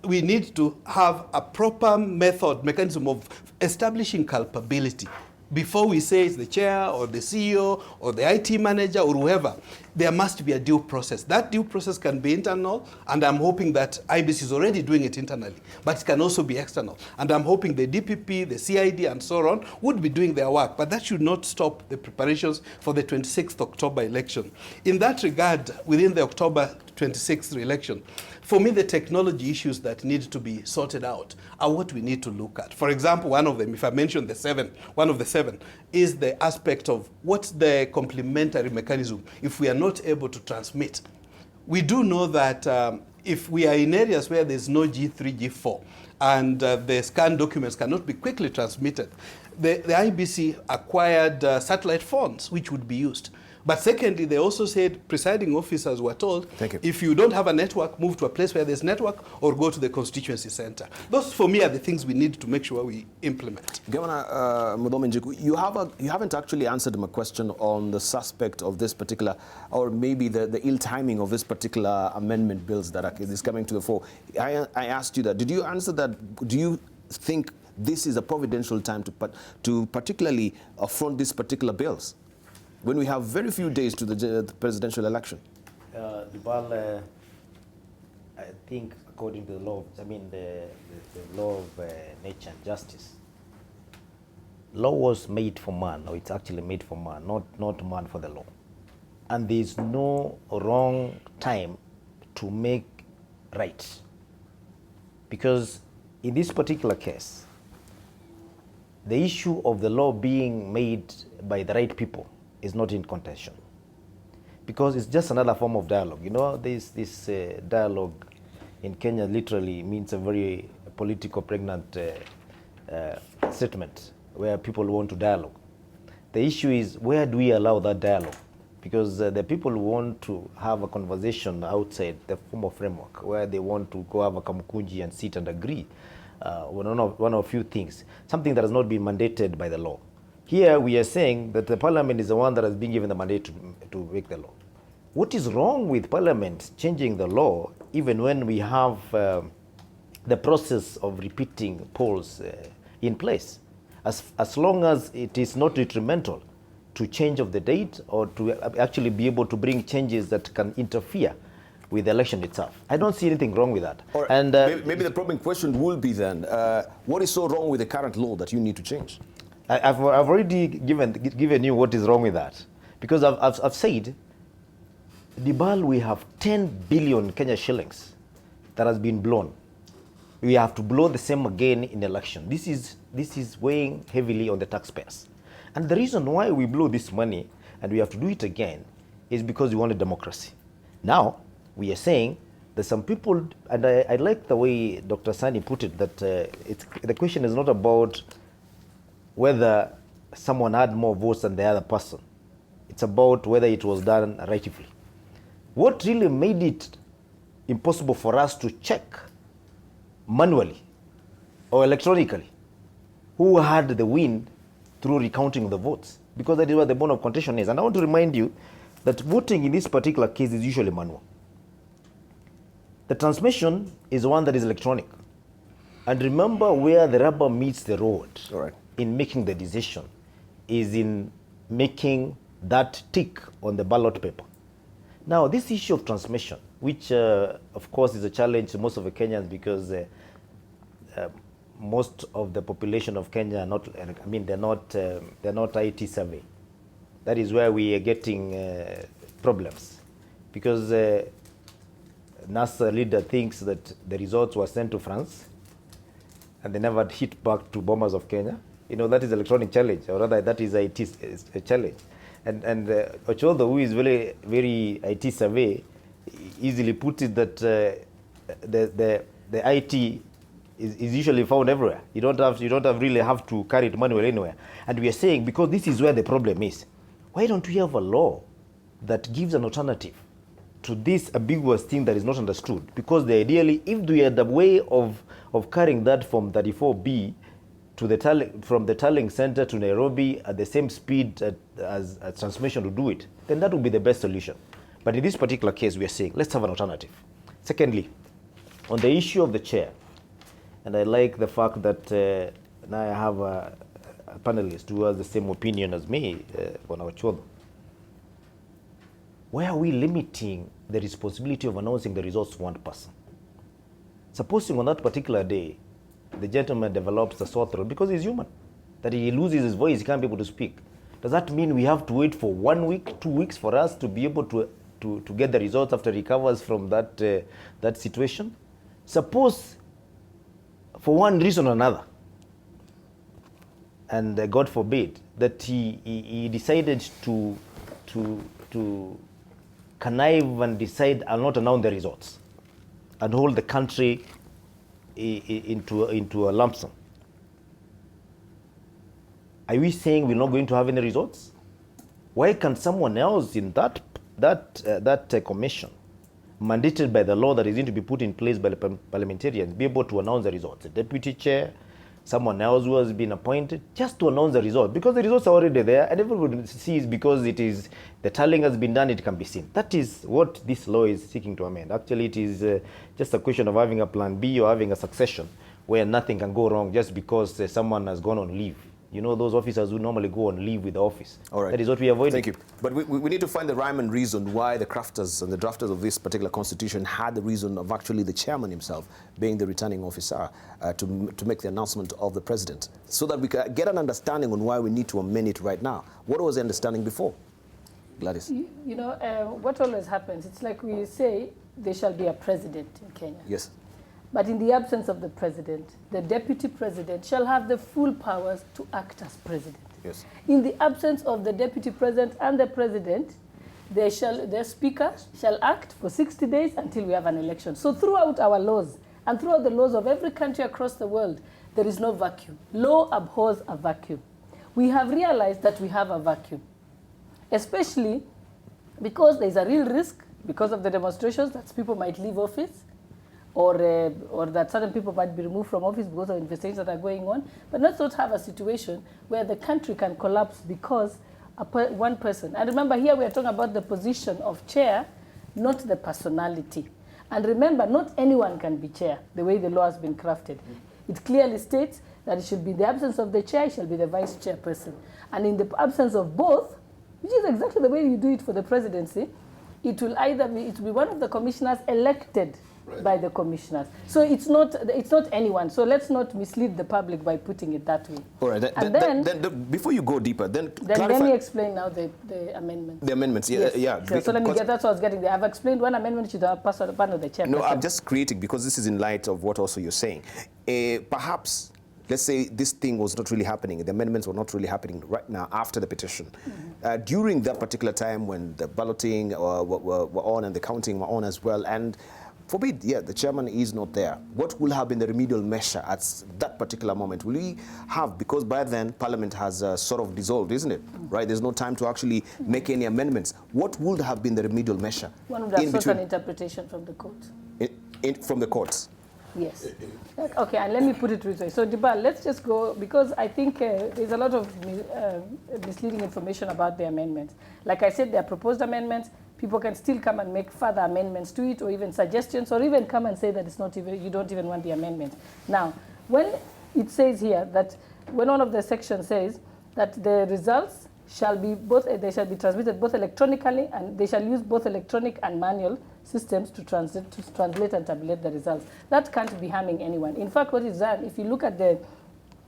We need to have a proper mechanism of establishing culpability. Before we say it's the chair or the CEO or the IT manager or whoever, there must be a due process. That due process can be internal, and I'm hoping that IBC is already doing it internally, but it can also be external. And I'm hoping the DPP, the CID, and so on would be doing their work, but that should not stop the preparations for the 26th October election. In that regard, within the October 26th election, for me, the technology issues that need to be sorted out are what we need to look at. For example, one of them, if I mention one of the seven, is the aspect of what's the complementary mechanism if we are not able to transmit. We do know that if we are in areas where there's no G3, G4, and the scanned documents cannot be quickly transmitted, the IBC acquired satellite phones, which would be used. But secondly, they also said presiding officers were told, if you don't have a network, move to a place where there's network or go to the constituency center. Those, for me, are the things we need to make sure we implement. Governor Muthoni Njuki, you haven't actually answered my question on the suspect of this particular, or maybe the ill timing of this particular amendment bills that is coming to the fore. I asked you that. Did you answer that? Do you think this is a providential time to particularly affront these particular bills, when we have very few days to the presidential election? The bill, I think, according to the law, the law of nature and justice, law was made for man, or it's actually made for man, not man for the law. And there's no wrong time to make right. Because in this particular case, the issue of the law being made by the right people is not in contention, because it's just another form of dialogue. You know, this dialogue in Kenya literally means a very political pregnant statement where people want to dialogue. The issue is, where do we allow that dialogue? Because the people who want to have a conversation outside the formal framework, where they want to go have a kamukunji and sit and agree one of a few things, something that has not been mandated by the law. Here we are saying that the parliament is the one that has been given the mandate to make the law. What is wrong with parliament changing the law even when we have the process of repeating polls in place? As long as it is not detrimental to change of the date or to actually be able to bring changes that can interfere with the election itself. I don't see anything wrong with that. Or and maybe the probing question will be then, what is so wrong with the current law that you need to change? I've already given you what is wrong with that, because I've said, Dibal, we have 10 billion Kenya shillings that has been blown. We have to blow the same again in election. This is weighing heavily on the taxpayers. And the reason why we blow this money and we have to do it again is because we want a democracy. Now, we are saying that some people, and I like the way Dr. Sani put it, that the question is not about whether someone had more votes than the other person. It's about whether it was done rightfully. What really made it impossible for us to check manually or electronically who had the win through recounting the votes? Because that is what the bone of contention is. And I want to remind you that voting in this particular case is usually manual. The transmission is one that is electronic. And remember, where the rubber meets the road in making the decision is in making that tick on the ballot paper. Now, this issue of transmission, which of course is a challenge to most of the Kenyans, because most of the population of Kenya are not, they're not IT savvy. That is where we are getting problems, because NASA leader thinks that the results were sent to France and they never hit back to bombers of Kenya. that is electronic challenge, or rather that is IT challenge. And Ochodo, who is very, very IT savvy, easily put it that the IT is usually found everywhere. You don't really have to carry it manually anywhere. And we are saying, because this is where the problem is, why don't we have a law that gives an alternative to this ambiguous thing that is not understood? Because ideally, if we had a way of carrying that from 34B to from the tallying center to Nairobi at the same speed as transmission to do it, then that would be the best solution. But in this particular case, we are saying, let's have an alternative. Secondly, on the issue of the chair, and I like the fact that now I have a panelist who has the same opinion as me, on our Ochodo. Why are we limiting the responsibility of announcing the results to one person? Supposing on that particular day, the gentleman develops a sore throat because he's human, that he loses his voice, he can't be able to speak. Does that mean we have to wait for 1 week, 2 weeks for us to be able to get the results after he recovers from that situation? Suppose, for one reason or another, and God forbid, that he decided to connive and decide I'll not announce the results and hold the country into a lump sum. Are we saying we're not going to have any results? Why can someone else in that commission, mandated by the law that is going to be put in place by the parliamentarians, be able to announce the results? A deputy chair, someone else who has been appointed, just to announce the results, because the results are already there and everybody sees, because it is the tallying has been done, it can be seen. That is what this law is seeking to amend. Actually, it is just a question of having a plan B or having a succession where nothing can go wrong just because someone has gone on leave. You know, those officers who normally go on leave with the office. All right. That is what we avoid. Thank you. But we need to find the rhyme and reason why the crafters and the drafters of this particular constitution had the reason of actually the chairman himself being the returning officer to make the announcement of the president, so that we can get an understanding on why we need to amend it right now. What was the understanding before? Gladys. You know, what always happens, it's like we say there shall be a president in Kenya. Yes. But in the absence of the president, the deputy president shall have the full powers to act as president. Yes. In the absence of the deputy president and the president, the speaker shall act for 60 days until we have an election. So throughout our laws and throughout the laws of every country across the world, there is no vacuum. Law abhors a vacuum. We have realized that we have a vacuum, especially because there is a real risk because of the demonstrations that people might leave office, or that certain people might be removed from office because of investigations that are going on. But let's not have a situation where the country can collapse because one person. And remember, here we are talking about the position of chair, not the personality. And remember, not anyone can be chair, the way the law has been crafted. It clearly states that it should be the absence of the chair, it shall be the vice chairperson. And in the absence of both, which is exactly the way you do it for the presidency, it will be one of the commissioners elected by the commissioners. So it's not anyone. So let's not mislead the public by putting it that way. All right. Then before you go deeper, then let me explain now the amendments. The amendments, yes. yeah. So let me get, that's what I was getting there. I've explained one amendment to the person of the chairperson. No, I'm just creating, because this is in light of what also you're saying. Perhaps, let's say this thing was not really happening, the amendments were not really happening right now after the petition. Mm-hmm. During that particular time when the balloting were on and the counting were on as well, and forbid, the chairman is not there, what will have been the remedial measure at that particular moment? Will we have, because by then Parliament has sort of dissolved, isn't it? Mm-hmm. Right? There's no time to actually make any amendments. What would have been the remedial measure? One would have sought an interpretation from the court. From the courts? Yes. Okay, and let me put it this way. So, Dibal, let's just go, because I think there's a lot of misleading information about the amendments. Like I said, they are proposed amendments. People can still come and make further amendments to it, or even suggestions, or even come and say that it's not even, you don't even want the amendment. Now, when it says here that, when one of the sections says that the results shall be they shall be transmitted both electronically, and they shall use both electronic and manual systems to translate and tabulate the results. That can't be harming anyone. In fact, what is done, if you look at the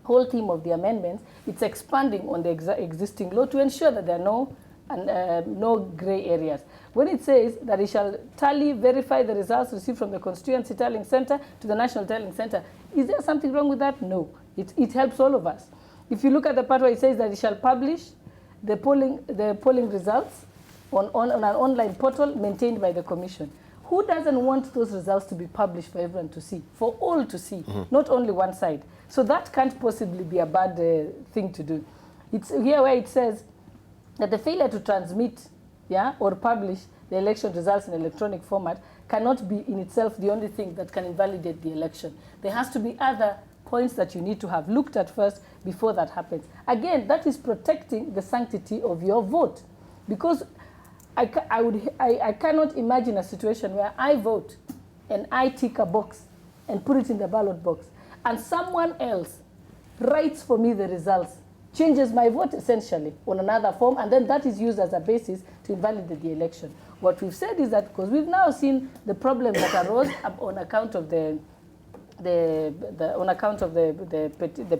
whole theme of the amendments, it's expanding on the existing law to ensure that there are no gray areas. When it says that it shall verify the results received from the constituency tallying center to the national tallying center, is there something wrong with that? No. It helps all of us. If you look at the part where it says that it shall publish the polling results on an online portal maintained by the Commission. Who doesn't want those results to be published for everyone to see, for all to see, not only one side? So that can't possibly be a bad thing to do. It's here where it says that the failure to transmit or publish the election results in electronic format cannot be in itself the only thing that can invalidate the election. There has to be other points that you need to have looked at first before that happens. Again, that is protecting the sanctity of your vote. Because I cannot imagine a situation where I vote and I tick a box and put it in the ballot box, and someone else writes for me the results, changes my vote essentially on another form, and then that is used as a basis to invalidate the election. What we've said is that because we've now seen the problems that arose on account of the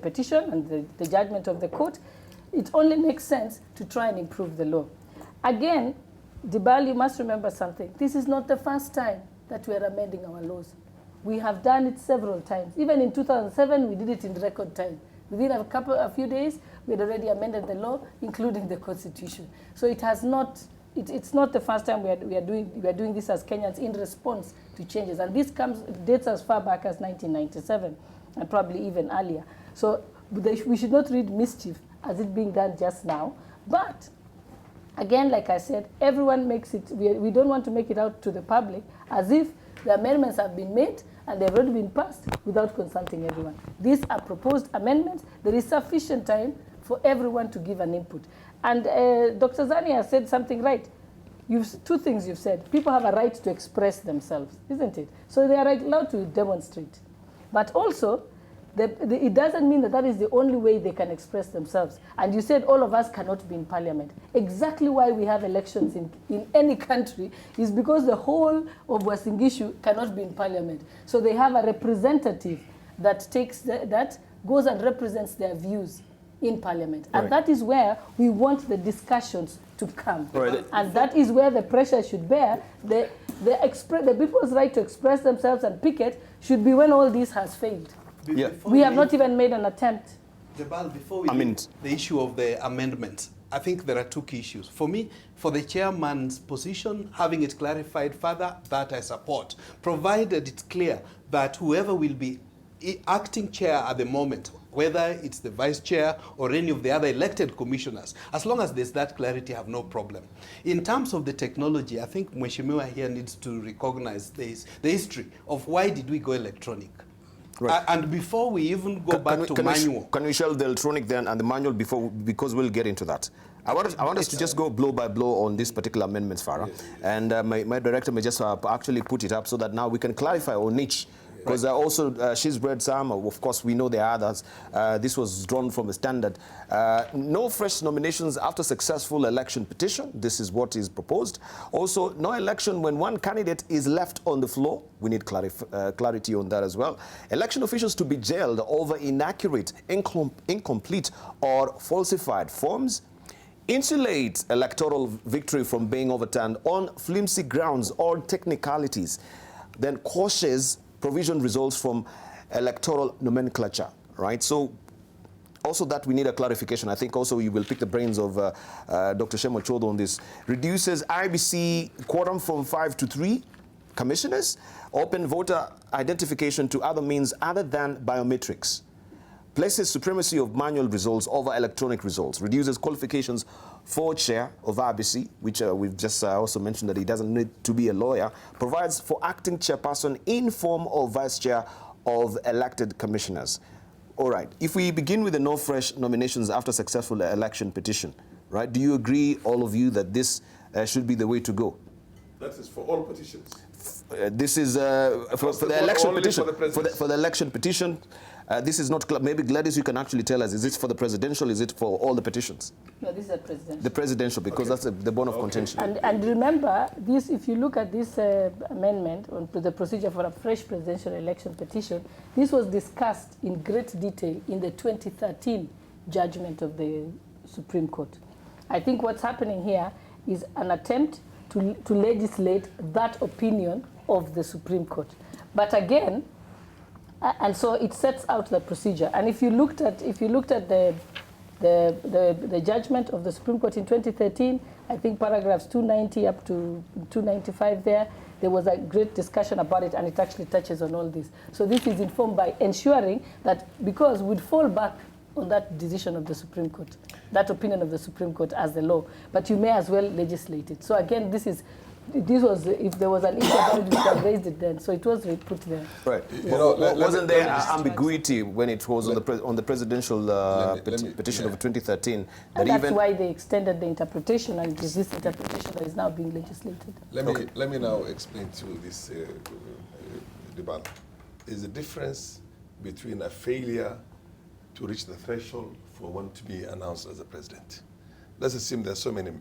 petition and the judgment of the court, it only makes sense to try and improve the law. Again, Dibal, you must remember something. This is not the first time that we are amending our laws. We have done it several times. Even in 2007, we did it in record time. Within a few days, we had already amended the law, including the Constitution. So it has not. It's not the first time we are doing this as Kenyans in response to changes, and this dates as far back as 1997, and probably even earlier. So we should not read mischief as it being done just now, but. Again, like I said, everyone makes it, we don't want to make it out to the public as if the amendments have been made and they've already been passed without consulting everyone. These are proposed amendments. There is sufficient time for everyone to give an input. And Dr. Zani has said something right. Two things you've said. People have a right to express themselves, isn't it? So they are allowed to demonstrate. But also, it doesn't mean that is the only way they can express themselves. And you said all of us cannot be in parliament. Exactly why we have elections in any country is because the whole of Wasingishu cannot be in parliament. So they have a representative that goes and represents their views in parliament. And that is where we want the discussions to come. Right. And that is where the pressure should bear. The people's right to express themselves and picket should be when all this has failed. We have not even made an attempt. Jabal, before we leave the issue of the amendments, I think there are two key issues. For me, for the chairman's position, having it clarified further, that I support, provided it's clear that whoever will be acting chair at the moment, whether it's the vice chair or any of the other elected commissioners, as long as there's that clarity, I have no problem. In terms of the technology, I think Mheshimiwa here needs to recognize the history of why did we go electronic. Right. And before we even go back to manual. Can we shelve the electronic then and the manual because we'll get into that. I want us to just go blow by blow on this particular amendments, Farah. Yes. And my director may just actually put it up so that now we can clarify our niche. Because also she's read some, of course we know there are others. This was drawn from a standard. No fresh nominations after successful election petition. This is what is proposed. Also, no election when one candidate is left on the floor. We need clarity on that as well. Election officials to be jailed over inaccurate, incomplete or falsified forms. Insulate electoral victory from being overturned on flimsy grounds or technicalities. Then cautious provision results from electoral nomenclature, right? So also that we need a clarification. I think also we will pick the brains of Dr. Shemo Chodo on this. Reduces IBC quorum from 5 to 3 commissioners. Open voter identification to other means other than biometrics. Places supremacy of manual results over electronic results. Reduces qualifications for chair of RBC, which we've just also mentioned that he doesn't need to be a lawyer. Provides for acting chairperson in form of vice chair of elected commissioners. All right, if we begin with the no fresh nominations after successful election petition, right, do you agree, all of you, that this should be the way to go? That is for all petitions. This is for the election petition. For the election petition, this is not, maybe Gladys, you can actually tell us, is it for the presidential, is it for all the petitions? No, this is the presidential. The presidential, because that's the bone of contention. And remember, this, if you look at this amendment on the procedure for a fresh presidential election petition, this was discussed in great detail in the 2013 judgment of the Supreme Court. I think what's happening here is an attempt to legislate that opinion of the Supreme Court. But again, And so it sets out the procedure. And if you looked at the judgment of the Supreme Court in 2013, I think paragraphs 290 up to 295 there was a great discussion about it, and it actually touches on all this. So this is informed by ensuring that, because we'd fall back on that decision of the Supreme Court, that opinion of the Supreme Court as the law, but you may as well legislate it. So again, this was, if there was an issue about it, we have raised it then. So it was put there. Right. Wasn't there ambiguity when it was on the presidential petition of 2013? And that's why they extended the interpretation, and it is this interpretation that is now being legislated. Let me now explain to you this debate. There's a difference between a failure to reach the threshold for one to be announced as a president. Let's assume there's so many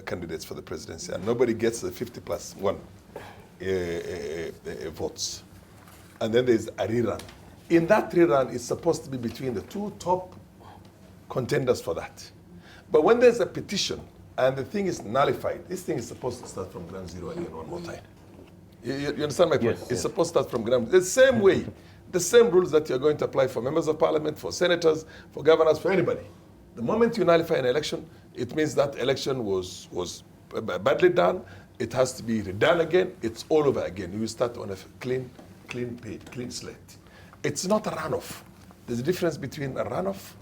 candidates for the presidency and nobody gets the 50+1 votes. And then there's a rerun. In that rerun, it's supposed to be between the two top contenders for that. But when there's a petition and the thing is nullified, this thing is supposed to start from ground zero again one more time. You understand my point? Yes, it's supposed to start from ground. The same way, the same rules that you're going to apply for members of parliament, for senators, for governors, for anybody. The moment you nullify an election, it means that election was badly done. It has to be redone again. It's all over again. You start on a clean slate. It's not a runoff. There's a difference between a runoff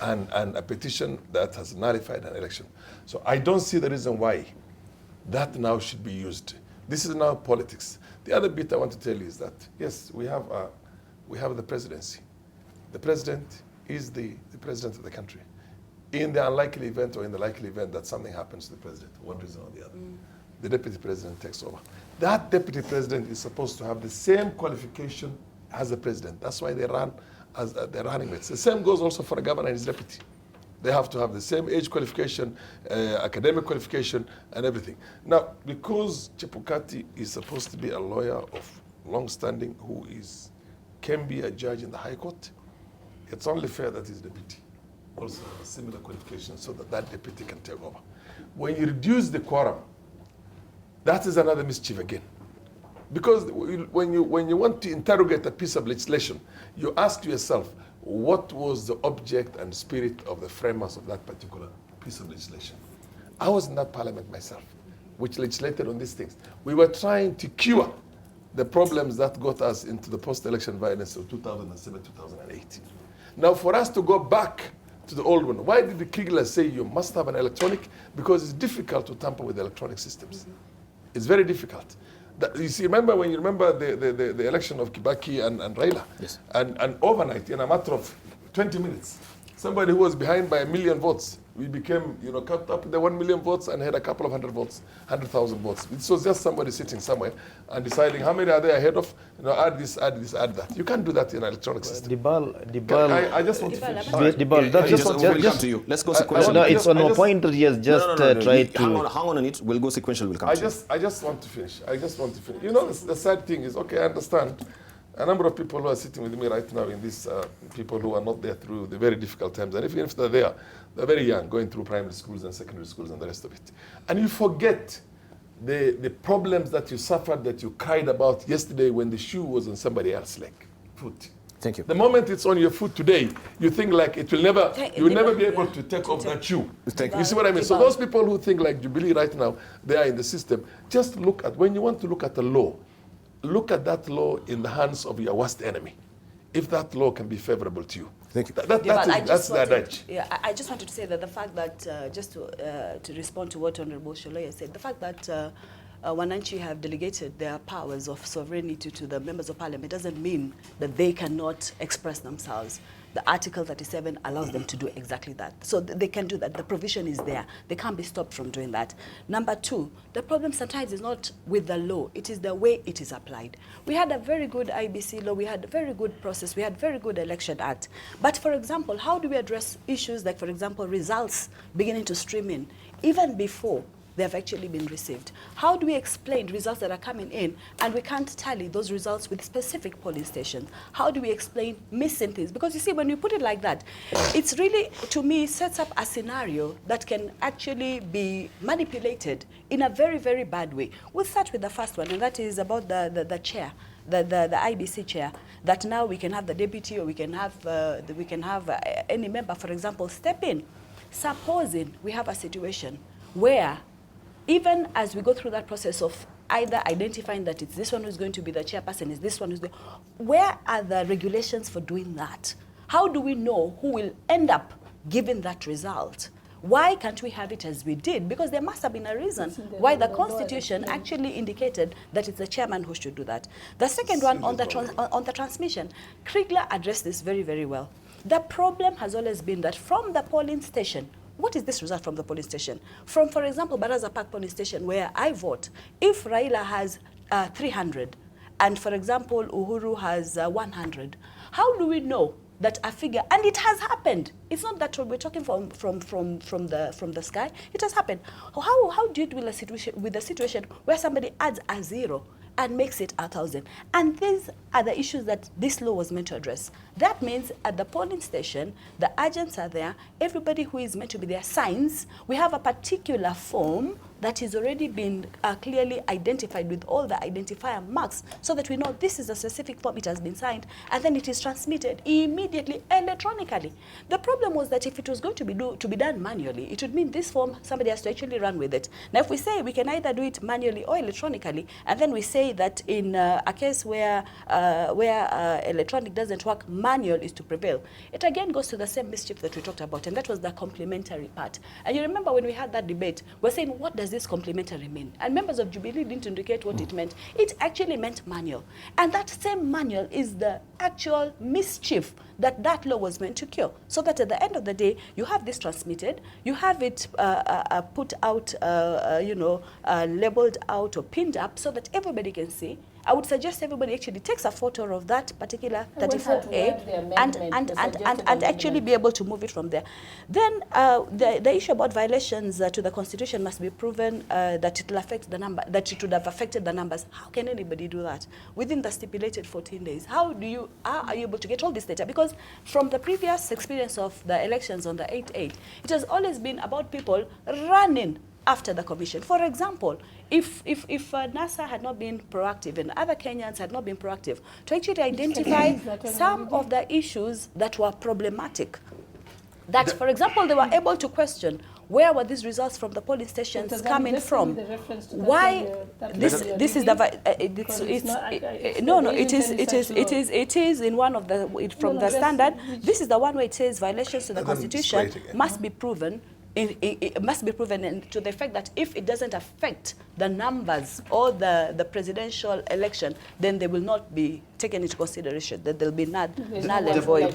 and a petition that has nullified an election. So I don't see the reason why that now should be used. This is now politics. The other bit I want to tell you is that, yes, we have the presidency. The president is the president of the country. In the unlikely event or in the likely event that something happens to the president, one reason or the other, the deputy president takes over. That deputy president is supposed to have the same qualification as the president. That's why they run as their running mates. The same goes also for a governor and his deputy. They have to have the same age qualification, academic qualification, and everything. Now, because Chebukati is supposed to be a lawyer of long standing who can be a judge in the High Court, it's only fair that his deputy also has similar qualifications so that deputy can take over. When you reduce the quorum, that is another mischief again. Because when you want to interrogate a piece of legislation, you ask yourself, what was the object and spirit of the framers of that particular piece of legislation? I was in that parliament myself, which legislated on these things. We were trying to cure the problems that got us into the post-election violence of 2007, 2008. Now, for us to go back to the old one, why did the Kriegler say you must have an electronic? Because it's difficult to tamper with electronic systems. It's very difficult. You see, when you remember the election of Kibaki and Raila, yes. and overnight, in a matter of 20 minutes, somebody who was behind by 1 million votes, we became, cut up the 1 million votes and had a couple of 100,000 votes. It was just somebody sitting somewhere and deciding how many are they ahead of, add this, add that. You can't do that in an electronic system. I just want to finish. We'll come to you. Let's go sequential. No, it's on a point that he has just tried to... Hang on it. We'll go sequential. We'll come to you. I just want to finish. The sad thing is, okay, I understand. A number of people who are sitting with me right now in this, people who are not there through the very difficult times, and even if they're there, they're very young, going through primary schools and secondary schools and the rest of it. And you forget the problems that you suffered, that you cried about yesterday when the shoe was on somebody else's leg, foot. Thank you. The moment it's on your foot today, you think like you will never be able to take off that shoe. You see what I mean? So those people who think like Jubilee right now, they are in the system, just look at, when you want to look at the law, look at that law in the hands of your worst enemy, if that law can be favorable to you. Thank you. That's the adage. Yeah, I just wanted to say that the fact that, just to respond to what Honorable Sholoya said, the fact that Wananchi have delegated their powers of sovereignty to the members of parliament doesn't mean that they cannot express themselves. The Article 37 allows them to do exactly that. So they can do that. The provision is there. They can't be stopped from doing that. Number two, the problem sometimes is not with the law. It is the way it is applied. We had a very good IBC law. We had a very good process. We had very good Election Act. But for example, how do we address issues like, for example, results beginning to stream in even before they have actually been received? How do we explain results that are coming in and we can't tally those results with specific polling stations? How do we explain missing things? Because you see, when you put it like that, it's really, to me, sets up a scenario that can actually be manipulated in a very, very bad way. We'll start with the first one, and that is about the chair the IBC chair, that now we can have the deputy, or we can have any member, for example, step in. Supposing we have a situation where, even as we go through that process of either identifying that it's this one who's going to be the chairperson, is this one who's where are the regulations for doing that? How do we know who will end up giving that result? Why can't we have it as we did? Because there must have been a reason why the Constitution actually indicated that it's the chairman who should do that. The second one, on the transmission, Kriegler addressed this very, very well. The problem has always been that from the polling station, what is this result from the polling station? From, for example, Baraza Park polling station, where I vote, if Raila has 300, and, for example, Uhuru has 100, how do we know that a figure, and it has happened. It's not that we're talking from the sky. It has happened. How do you deal with a situation where somebody adds a 0 and makes it 1,000? And these are the issues that this law was meant to address. That means at the polling station, the agents are there. Everybody who is meant to be there signs. We have a particular form that has already been clearly identified with all the identifier marks, so that we know this is a specific form, it has been signed, and then it is transmitted immediately electronically. The problem was that if it was going to be done manually, it would mean this form, somebody has to actually run with it. Now, if we say we can either do it manually or electronically, and then we say that in a case where electronic doesn't work, manual is to prevail, it again goes to the same mischief that we talked about, and that was the complementary part. And you remember when we had that debate, we're saying, what does this complementary mean? And members of Jubilee didn't indicate what it meant. It actually meant manual. And that same manual is the actual mischief that that law was meant to cure. So that at the end of the day, you have this transmitted, you have it put out, labeled out or pinned up so that everybody can see. I would suggest everybody actually takes a photo of that particular 34A and actually be able to move it from there. Then the issue about violations to the Constitution must be proven that it will affect the number, that it would have affected the numbers. How can anybody do that within the stipulated 14 days? How are you able to get all this data? Because from the previous experience of the elections on the 8/8, it has always been about people running after the commission. For example, if NASA had not been proactive and other Kenyans had not been proactive to actually identify some of the issues that were problematic, that, for example, they were able to question where were these results from the polling stations coming from? Why this is the it is in one of the from the standard. This is the one where it says violations to the Constitution must be proven. It must be proven to the effect that if it doesn't affect the numbers or the presidential election, then they will not be taken into consideration, that they'll be null and void.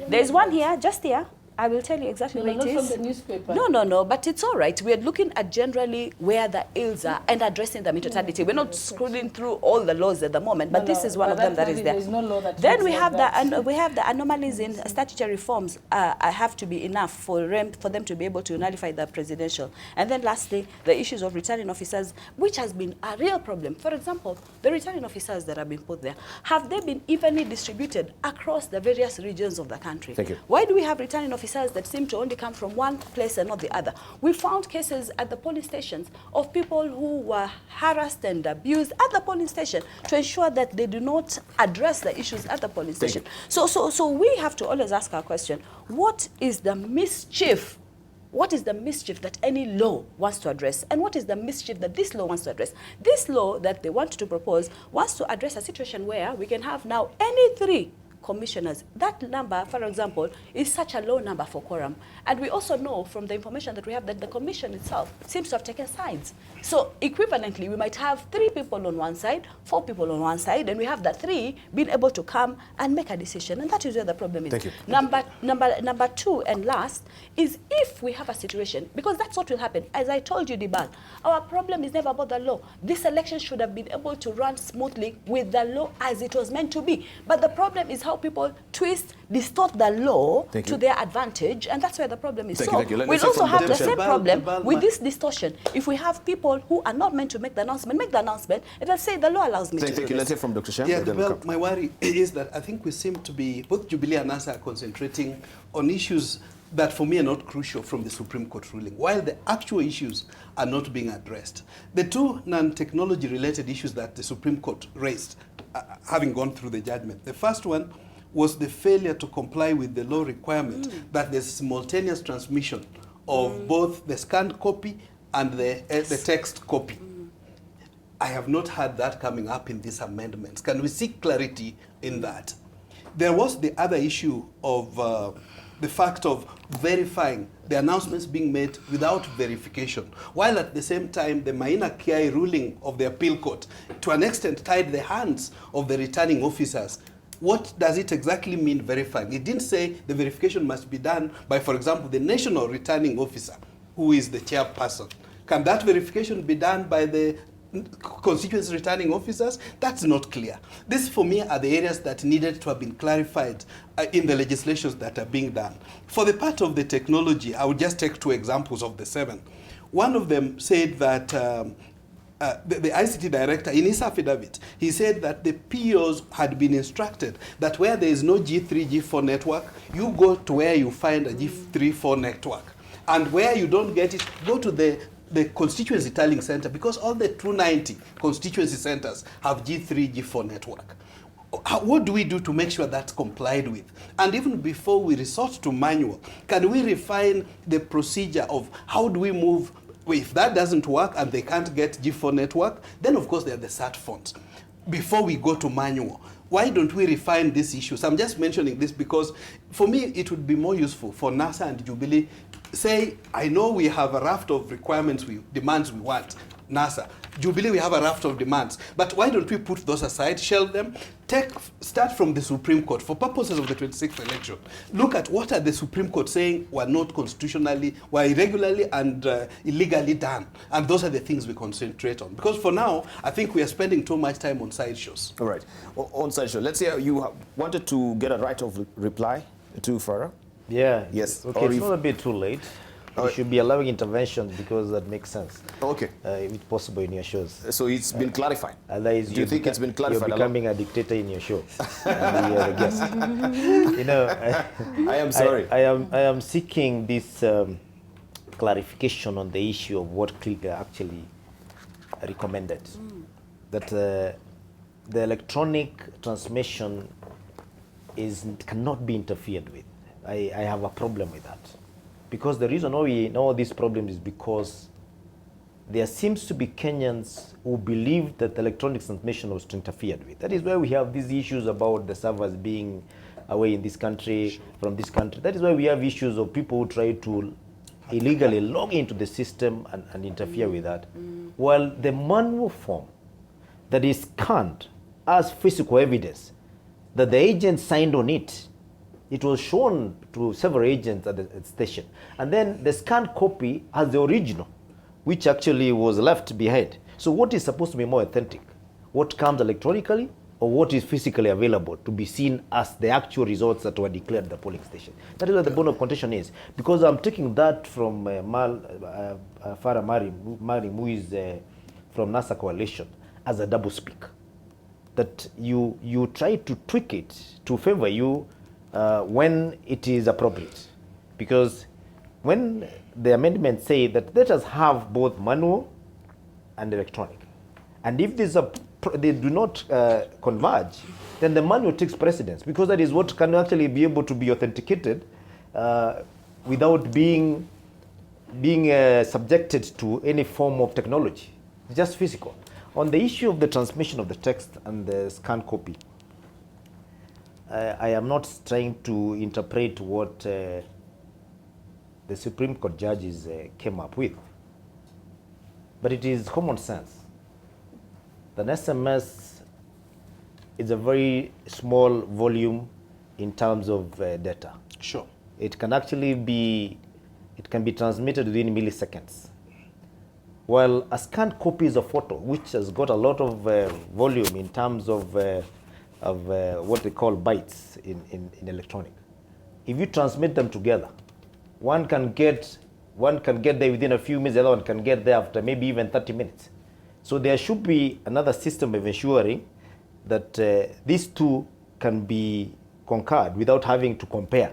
There's one here, just here. I will tell you exactly where it is. From the newspaper. No, but it's all right. We are looking at generally where the ills are and addressing them in totality. We're not scrolling through all the laws at the moment, but this is one of them that is there. There's no law that then we have the anomalies in statutory forms. Have to be enough for them to be able to nullify the presidential. And then lastly, the issues of returning officers, which has been a real problem. For example, the returning officers that have been put there, have they been evenly distributed across the various regions of the country? Thank you. Why do we have returning officers that seem to only come from one place and not the other? We found cases at the polling stations of people who were harassed and abused at the polling station to ensure that they do not address the issues at the polling station. So we have to always ask our question, what is the mischief? What is the mischief that any law wants to address? And what is the mischief that this law wants to address? This law that they want to propose wants to address a situation where we can have now any 3 commissioners. That number, for example, is such a low number for quorum. And we also know from the information that we have that the commission itself seems to have taken sides. So equivalently, we might have 3 people on one side, 4 people on one side, and we have that 3 being able to come and make a decision. And that is where the problem is. Thank you. Number 2 and last is if we have a situation, because that's what will happen. As I told you, Dibal, our problem is never about the law. This election should have been able to run smoothly with the law as it was meant to be. But the problem is how people twist, distort the law to their advantage, and that's where the problem is. We'll also have the same problem with this distortion. If we have people who are not meant to make the announcement, and they'll say the law allows me to. Thank you. Let's hear from Dr. Shem. Yeah, well, my worry is that I think we seem to be, both Jubilee and NASA are concentrating on issues that for me are not crucial from the Supreme Court ruling, while the actual issues are not being addressed. The two non-technology related issues that the Supreme Court raised, having gone through the judgment, the first one was the failure to comply with the law requirement that there's simultaneous transmission of both the scanned copy and the text copy. I have not had that coming up in these amendments. Can we seek clarity in that? There was the other issue of the fact of verifying the announcements being made without verification, while at the same time the Maina Kiai ruling of the appeal court to an extent tied the hands of the returning officers. What does it exactly mean verifying? It didn't say the verification must be done by, for example, the national returning officer, who is the chairperson. Can that verification be done by the constituency returning officers? That's not clear. These, for me, are the areas that needed to have been clarified in the legislations that are being done. For the part of the technology, I would just take two examples of the 7. One of them said that the ICT director, in his affidavit, he said that the POs had been instructed that where there is no G3, G4 network, you go to where you find a G3, 4 network. And where you don't get it, go to the constituency tallying center, because all the 290 constituency centers have G3, G4 network. What do we do to make sure that's complied with? And even before we resort to manual, can we refine the procedure of how do we move? If that doesn't work and they can't get G4 network, then of course there are the SAT phones. Before we go to manual, why don't we refine these issues? I'm just mentioning this because for me it would be more useful for NASA and Jubilee. Say, I know we have a raft of requirements, demands we want. NASA, Jubilee, we have a raft of demands. But why don't we put those aside, shelve them, start from the Supreme Court for purposes of the 26th election. Look at what are the Supreme Court saying were not constitutionally, were irregularly and illegally done. And those are the things we concentrate on. Because for now, I think we are spending too much time on sideshows. All right. On sideshow, let's say you wanted to get a right of reply to Farah. Yeah. Yes. Okay, it's not a bit too late. You should be allowing interventions because that makes sense. Okay. If possible in your shows. So it's been clarified. Otherwise, do you think it's been clarified? You're becoming a dictator in your show. And you're the guest. You know, I am sorry. I am seeking this clarification on the issue of what Kliger actually recommended. That the electronic transmission cannot be interfered with. I have a problem with that. Because the reason why we know this problem is because there seems to be Kenyans who believe that electronic transmission was interfered with. That is why we have these issues about the servers being away in this country, from this country. That is why we have issues of people who try to illegally log into the system and interfere with that. While the manual form that is scanned as physical evidence that the agent signed on it, it was shown to several agents at the station. And then the scanned copy has the original, which actually was left behind. So what is supposed to be more authentic? What comes electronically or what is physically available to be seen as the actual results that were declared at the polling station? That is where the bone of contention is. Because I'm taking that from Farah Marim, who is from NASA Coalition, as a double speak. That you try to tweak it to favor you when it is appropriate. Because when the amendments say that let us have both manual and electronic, and if they do not converge, then the manual takes precedence, because that is what can actually be able to be authenticated without being subjected to any form of technology, just physical. On the issue of the transmission of the text and the scanned copy, I am not trying to interpret what the Supreme Court judges came up with, but it is common sense. An SMS is a very small volume in terms of data. Sure. It can actually be transmitted within milliseconds. While a scanned copy is a photo, which has got a lot of volume in terms of what they call bytes in electronic. If you transmit them together, one can get there within a few minutes, the other one can get there after maybe even 30 minutes. So there should be another system of ensuring that these two can be concurred without having to compare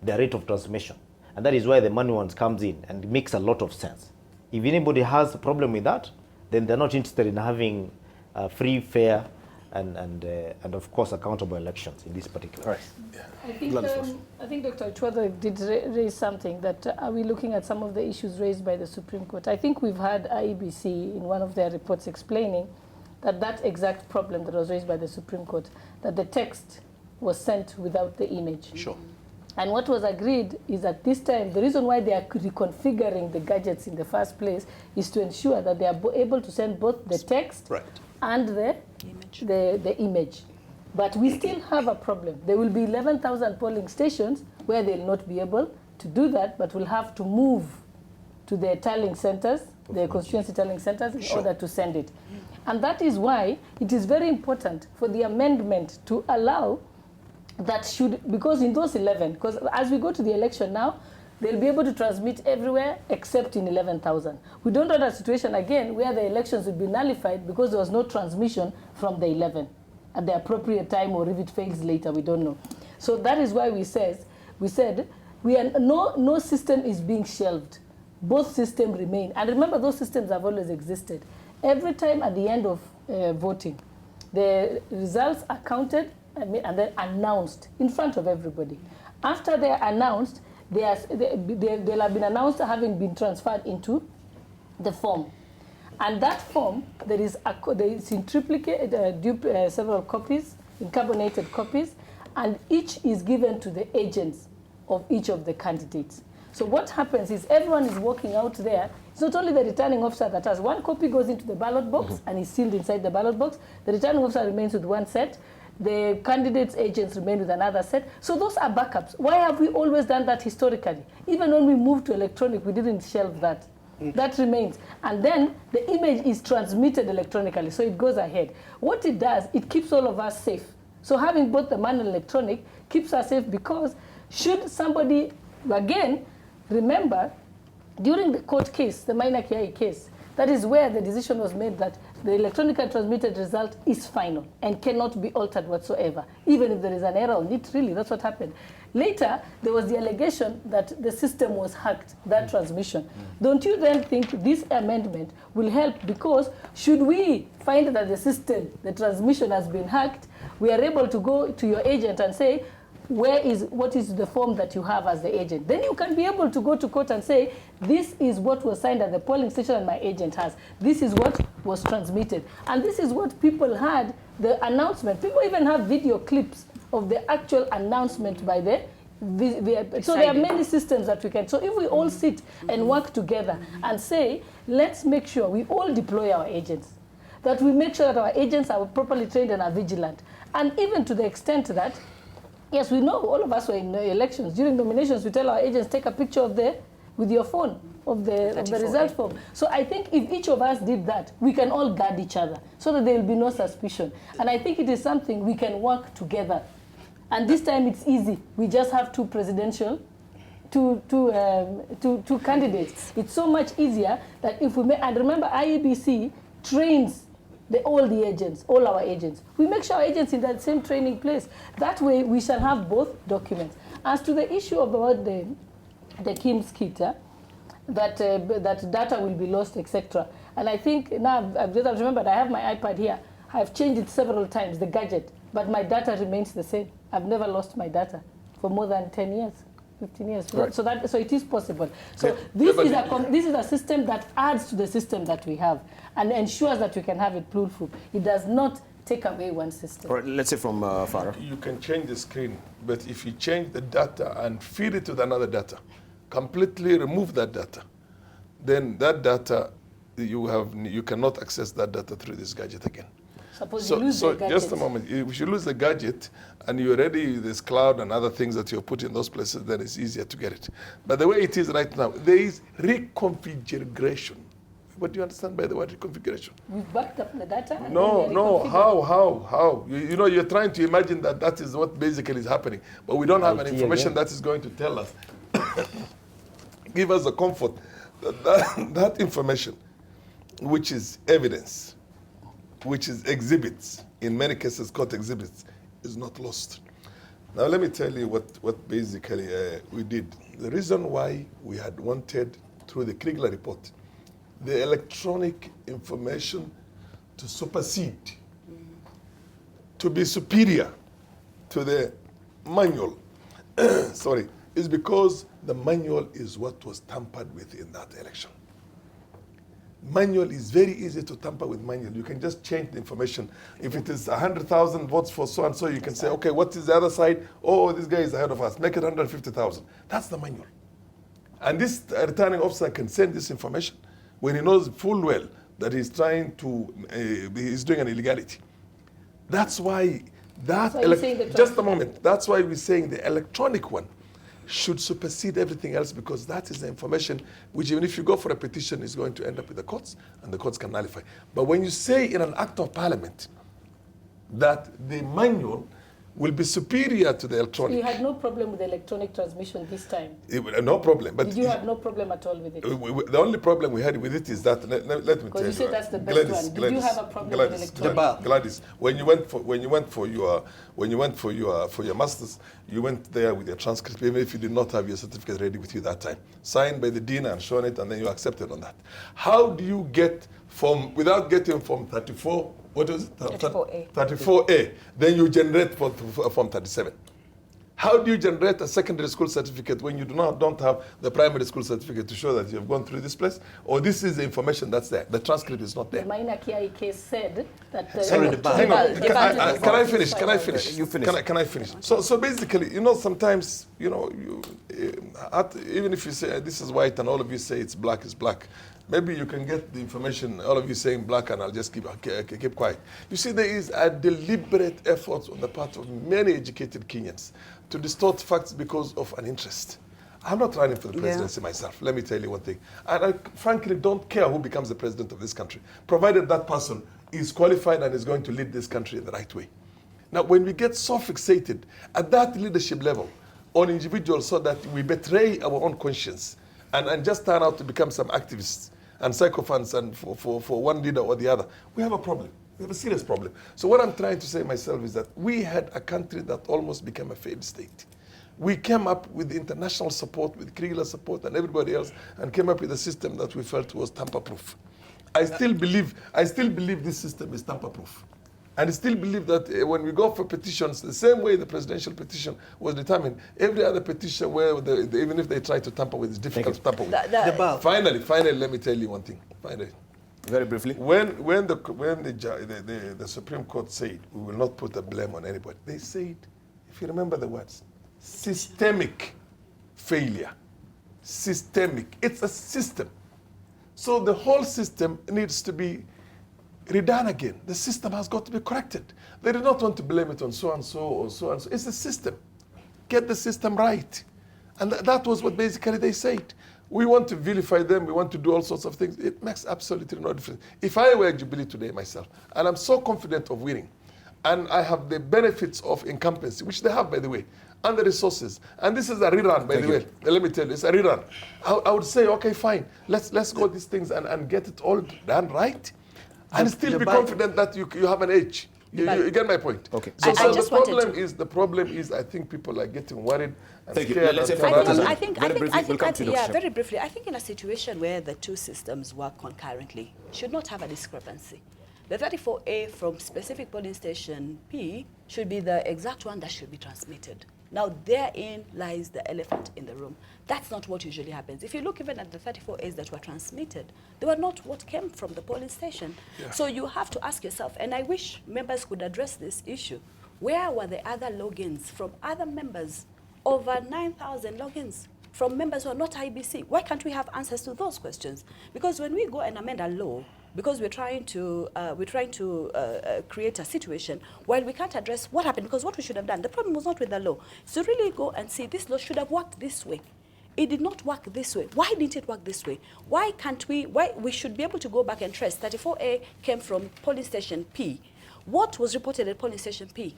the rate of transmission. And that is why the manual ones comes in, and it makes a lot of sense. If anybody has a problem with that, then they're not interested in having free, fair, and of course accountable elections in this particular case. I think Dr. Chwada did raise something, that are we looking at some of the issues raised by the Supreme Court? I think we've had IEBC in one of their reports explaining that exact problem that was raised by the Supreme Court, that the text was sent without the image. Sure. And what was agreed is that this time, the reason why they are reconfiguring the gadgets in the first place is to ensure that they are able to send both the text and the image. But we still have a problem. There will be 11,000 polling stations where they'll not be able to do that, but will have to move to their tallying centers, their constituency tallying centers, in order to send it. And that is why it is very important for the amendment to allow that because in those 11, because as we go to the election now, they'll be able to transmit everywhere except in 11,000. We don't want a situation again where the elections will be nullified because there was no transmission from the 11 at the appropriate time, or if it fails later, we don't know. So that is why we said no system is being shelved. Both systems remain. And remember, those systems have always existed. Every time at the end of voting, the results are counted and then announced in front of everybody. After they are announced, they'll have been announced having been transferred into the form. And that form, there is in triplicate, several copies, in carbonated copies, and each is given to the agents of each of the candidates. So what happens is everyone is walking out there. It's not only the returning officer that has one copy, goes into the ballot box and is sealed inside the ballot box. The returning officer remains with one set. The candidates' agents remain with another set. So those are backups. Why have we always done that historically? Even when we moved to electronic, we didn't shelve that. That remains. And then the image is transmitted electronically, so it goes ahead. What it does, it keeps all of us safe. So having both the manual and electronic keeps us safe, because should somebody, again, remember, during the court case, the Maina Kiai case, that is where the decision was made that the electronically transmitted result is final and cannot be altered whatsoever, even if there is an error on it. Really, that's what happened. Later, there was the allegation that the system was hacked, that transmission. Don't you then think this amendment will help? Because should we find that the system, the transmission has been hacked, we are able to go to your agent and say, what is the form that you have as the agent? Then you can be able to go to court and say, this is what was signed at the polling station and my agent has. This is what was transmitted. And this is what people had, the announcement. People even have video clips of the actual announcement by so there are many systems that we can. So if we all sit and work together and say, let's make sure we all deploy our agents, that we make sure that our agents are properly trained and are vigilant. And even to the extent that, yes, we know all of us were in elections. During nominations, we tell our agents, take a picture with your phone of the result form. So I think if each of us did that, we can all guard each other so that there will be no suspicion. And I think it is something we can work together. And this time it's easy. We just have two candidates. It's so much easier that if we and remember, IEBC trains all our agents. We make sure our agents in that same training place. That way we shall have both documents. As to the issue about the Kim's kit, that data will be lost, etc. And I think now I've remembered, I have my iPad here. I've changed it several times, the gadget, but my data remains the same. I've never lost my data for more than 10 years. 15 years. Right. So it is possible. So this is a system that adds to the system that we have and ensures that we can have it proof. It does not take away one system. All right, let's say from Farah. You can change the screen, but if you change the data and feed it with another data, completely remove that data, then that data, you cannot access that data through this gadget again. Suppose you lose the gadget. Just a moment. If you lose the gadget and you already, there's cloud and other things that you put in those places, then it's easier to get it. But the way it is right now, there is reconfiguration. What do you understand by the word reconfiguration? We've backed up the data? No. How? You're trying to imagine that is what basically is happening. But we don't have any information that is going to tell us. Give us the comfort that information, which is evidence, which is exhibits, in many cases court exhibits, is not lost. Now let me tell you what basically we did. the reason why we had wanted, through the Kriegler report, the electronic information to supersede, to be superior to the manual, sorry, is because the manual is what was tampered with in that election. Manual is very easy to tamper with manual. You can just change the information. If it is 100,000 votes for so and so, you can say, okay, what is the other side? Oh, this guy is ahead of us. Make it 150,000. That's the manual. And this returning officer can send this information when he knows full well that he's trying to, he's doing an illegality. That's why that, so just a moment, that's why we're saying the electronic one should supersede everything else, because that is the information which, even if you go for a petition, is going to end up with the courts, and the courts can nullify. But when you say in an act of parliament that the manual will be superior to the electronic. You had no problem with electronic transmission this time? No problem. But did you have no problem at all with it? The only problem we had with it is that, let me tell you. Because you said that's the best one. Did you have a problem with electronic? Gladys, when you went for your masters, you went there with your transcript, even if you did not have your certificate ready with you that time, signed by the dean and shown it, and then you accepted on that. How do you get from, without getting from 34, what was it? 34A. 34A, then you generate from 37. How do you generate a secondary school certificate when you don't have the primary school certificate to show that you have gone through this place? Or this is the information that's there. The transcript is not there. The Maina Kiai case said that the... Sorry, hang on. Can I finish? Can I finish? You finish. Can I finish? So basically, sometimes, even if you say this is white and all of you say it's black, it's black. Maybe you can get the information, all of you saying black, and I'll just keep quiet. You see, there is a deliberate effort on the part of many educated Kenyans to distort facts because of an interest. I'm not running for the presidency myself, let me tell you one thing. And I frankly don't care who becomes the president of this country, provided that person is qualified and is going to lead this country in the right way. Now, when we get so fixated at that leadership level on individuals so that we betray our own conscience and just turn out to become some activists and sycophants and for one leader or the other, we have a problem. We have a serious problem. So what I'm trying to say myself is that we had a country that almost became a failed state. We came up with international support, with Kriegler support and everybody else, and came up with a system that we felt was tamper-proof. I still believe this system is tamper-proof. And I still believe that when we go for petitions, the same way the presidential petition was determined, every other petition where even if they try to tamper with, it's difficult to tamper with. Finally, let me tell you one thing. Finally, very briefly, when the Supreme Court said we will not put the blame on anybody, they said, if you remember the words, systemic failure. Systemic. It's a system. So the whole system needs to be redone again. The system has got to be corrected. They do not want to blame it on so-and-so or so-and-so. It's the system. Get the system right. And that was what basically they said. We want to vilify them. We want to do all sorts of things. It makes absolutely no difference. If I were Jubilee today myself, and I'm so confident of winning, and I have the benefits of incumbency, which they have, by the way, and the resources, and this is a rerun, by the way. Let me tell you, it's a rerun. I would say, okay, fine. Let's go these things and get it all done right. And still be confident that you have an edge. You get my point. Okay. So the problem is I think people are getting worried and scared. Very briefly, I think in a situation where the two systems work concurrently, should not have a discrepancy. The 34A from specific polling station P should be the exact one that should be transmitted. Now, therein lies the elephant in the room. That's not what usually happens. If you look even at the 34As that were transmitted, they were not what came from the polling station. Yeah. So you have to ask yourself, and I wish members could address this issue, where were the other logins from other members? Over 9,000 logins from members who are not IBC. Why can't we have answers to those questions? Because when we go and amend a law, because we're trying to create a situation while we can't address what happened, because what we should have done, the problem was not with the law. So really go and see this law should have worked this way. It did not work this way. Why didn't it work this way? Why we should be able to go back and trace 34A came from polling station P. What was reported at polling station P?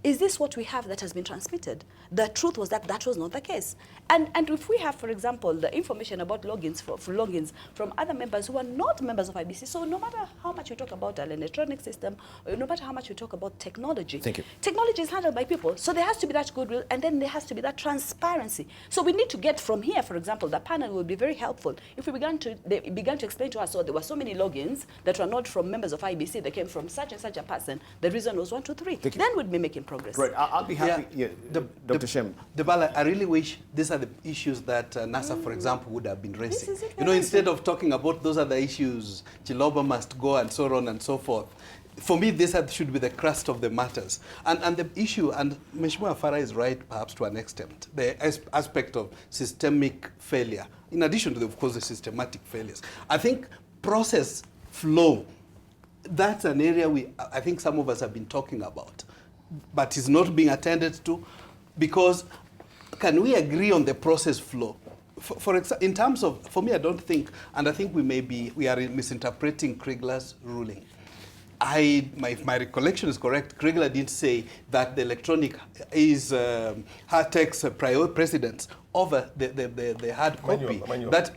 is this what we have that has been transmitted? The truth was that that was not the case. And if we have, for example, the information about logins for logins from other members who are not members of IBC, so no matter how much you talk about an electronic system, or no matter how much you talk about technology, technology is handled by people. So there has to be that goodwill, and then there has to be that transparency. So we need to get from here, for example, the panel will be very helpful if we they began to explain to us, so there were so many logins that were not from members of IBC, they came from such and such a person. The reason was 1, 2, 3. Then we'd be making progress. Right, I'll be happy. Yeah. Dr. Shem. Debala, I really wish these are the issues that NASA, for example, would have been raising. You know, instead of talking about those other issues, Chiloba must go and so on and so forth. For me, this should be the crust of the matters. And the issue, and Mheshimiwa Farah is right perhaps to an extent, the aspect of systemic failure, in addition to, of course, the systematic failures. I think process flow, that's an area I think some of us have been talking about, but is not being attended to, because can we agree on the process flow? For example, in terms of, for me, I don't think, and I think we are misinterpreting Kriegler's ruling. If my recollection is correct, Kriegler didn't say that the electronic takes precedence over the hard copy,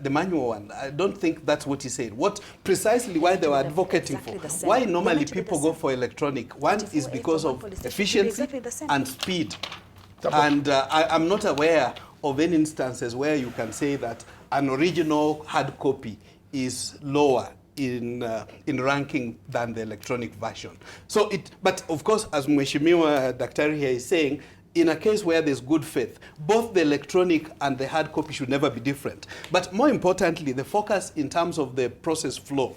the manual one. I don't think that's what he said. What precisely why they were advocating for? Why normally people go for electronic? One is because of efficiency and speed. And I'm not aware of any instances where you can say that an original hard copy is lower in ranking than the electronic version. So but of course, as Mheshimiwa Daktari here is saying, in a case where there's good faith, both the electronic and the hard copy should never be different. But more importantly, the focus in terms of the process flow,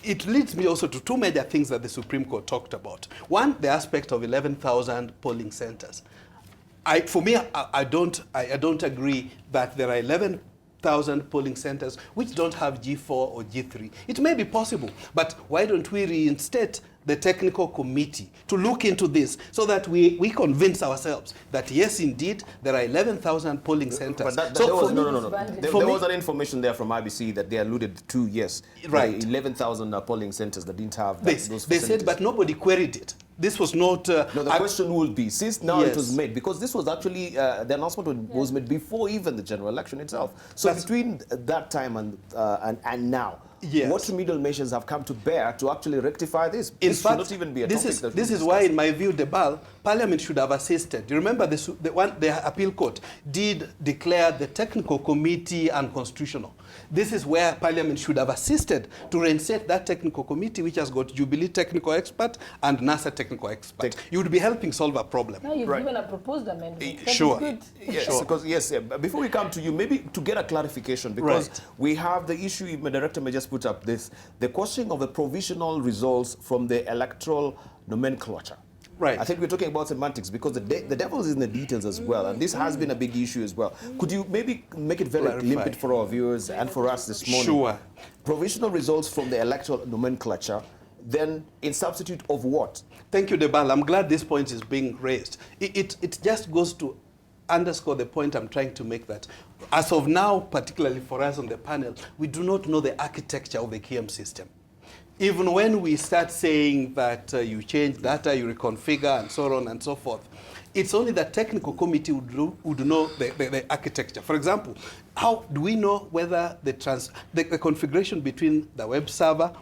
it leads me also to two major things that the Supreme Court talked about. One, the aspect of 11,000 polling centers. For me, I don't agree that there are 11,000 polling centers which don't have G4 or G3. It may be possible, but why don't we reinstate the technical committee to look into this so that we convince ourselves that yes, indeed, there are 11,000 polling centers. But there was an information there from IBC that they alluded to, yes. Right. 11,000 polling centers that didn't have those facilities. They said, but nobody queried it. This was not... no, the question will be, since now it was made, because this was actually, the announcement was made before even the general election itself. So between that time and now, what remedial measures have come to bear to actually rectify this? In fact, should not even be a topic this is why, in my view, Parliament should have assisted. You remember the appeal court did declare the technical committee unconstitutional. This is where Parliament should have assisted to reinstate that technical committee, which has got Jubilee technical expert and NASA technical expert. You would be helping solve a problem. Now you've given a proposed amendment. Sure. Yes, because before we come to you, maybe to get a clarification, because we have the issue, if my director may just put up this, the questioning of the provisional results from the electoral nomenclature. Right. I think we're talking about semantics because the devil is in the details as well, and this has been a big issue as well. Could you maybe make it very limpid for our viewers and for us this morning? Sure. Provisional results from the electoral nomenclature, then in substitute of what? Thank you, Debal. I'm glad this point is being raised. It just goes to underscore the point I'm trying to make, that as of now, particularly for us on the panel, we do not know the architecture of the KM system. Even when we start saying that you change data, you reconfigure, and so on and so forth, it's only the technical committee would know the architecture. For example, how do we know whether the configuration between the web server,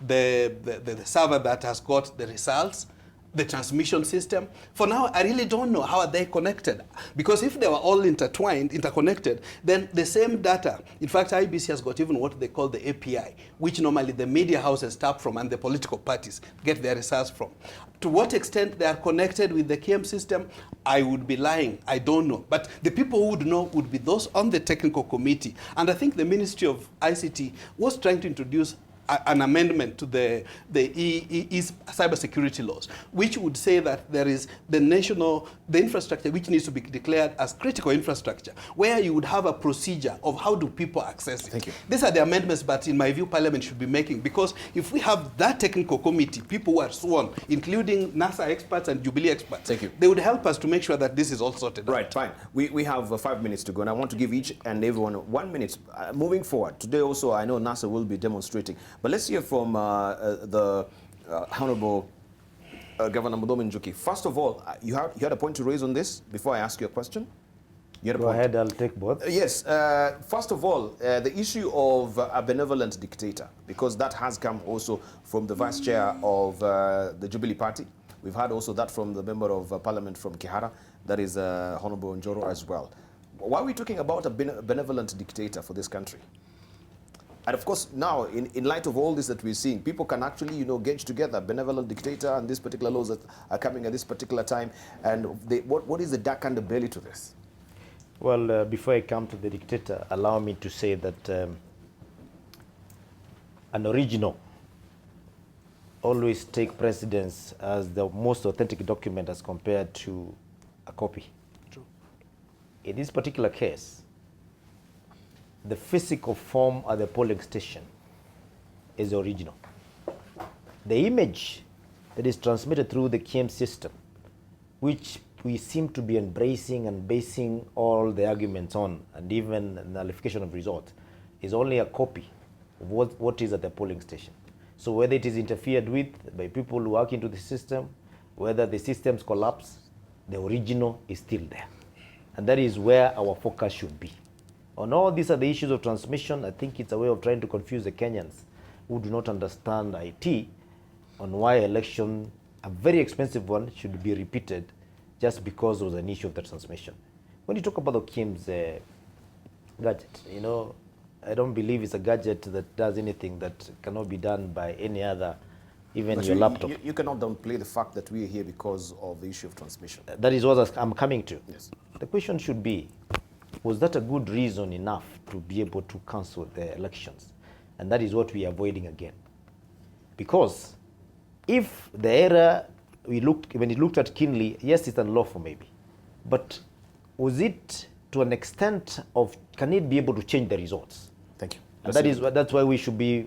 the server that has got the results, the transmission system? For now, I really don't know how are they connected. Because if they were all interconnected, then the same data, in fact, IBC has got even what they call the API, which normally the media houses tap from and the political parties get their results from. To what extent they are connected with the KM system, I would be lying. I don't know. But the people who would know would be those on the technical committee. And I think the Ministry of ICT was trying to introduce an amendment to the cybersecurity laws, which would say that there is the infrastructure which needs to be declared as critical infrastructure, where you would have a procedure of how do people access it. Thank you. These are the amendments, but in my view, Parliament should be making, because if we have that technical committee, people who are sworn, including NASA experts and Jubilee experts, thank you, they would help us to make sure that this is all sorted out. Right, fine. We have 5 minutes to go, and I want to give each and everyone 1 minute. Moving forward, today also I know NASA will be demonstrating. But let's hear from the Honorable Governor Mudomi Njuki, first of all, you had a point to raise on this before I ask you a question? You had a Go point. ahead, I'll take both. Yes. First of all, the issue of a benevolent dictator, because that has come also from the vice chair of the Jubilee Party. We've had also that from the member of parliament from Kihara, that is Honorable Njoro as well. Why are we talking about a benevolent dictator for this country? And of course, now, in light of all this that we're seeing, people can actually, gauge together benevolent dictator and these particular laws that are coming at this particular time. And what is the dark underbelly to this? Well, before I come to the dictator, allow me to say that an original always take precedence as the most authentic document as compared to a copy. True. In this particular case, the physical form at the polling station is the original. The image that is transmitted through the KIEM system, which we seem to be embracing and basing all the arguments on, and even nullification of results, is only a copy of what is at the polling station. So whether it is interfered with by people who work into the system, whether the systems collapse, the original is still there. And that is where our focus should be. On all these are the issues of transmission. I think it's a way of trying to confuse the Kenyans who do not understand IT on why election, a very expensive one, should be repeated just because there was an issue of the transmission. When you talk about the KIEM's gadget, I don't believe it's a gadget that does anything that cannot be done by any other, even your laptop. You cannot downplay the fact that we are here because of the issue of transmission. That is what I'm coming to. Yes. The question should be, was that a good reason enough to be able to cancel the elections? And that is what we are avoiding again. Because if the error, when we looked at keenly, yes, it's unlawful maybe. But was it to an extent of, can it be able to change the results? Thank you. And that's why we should be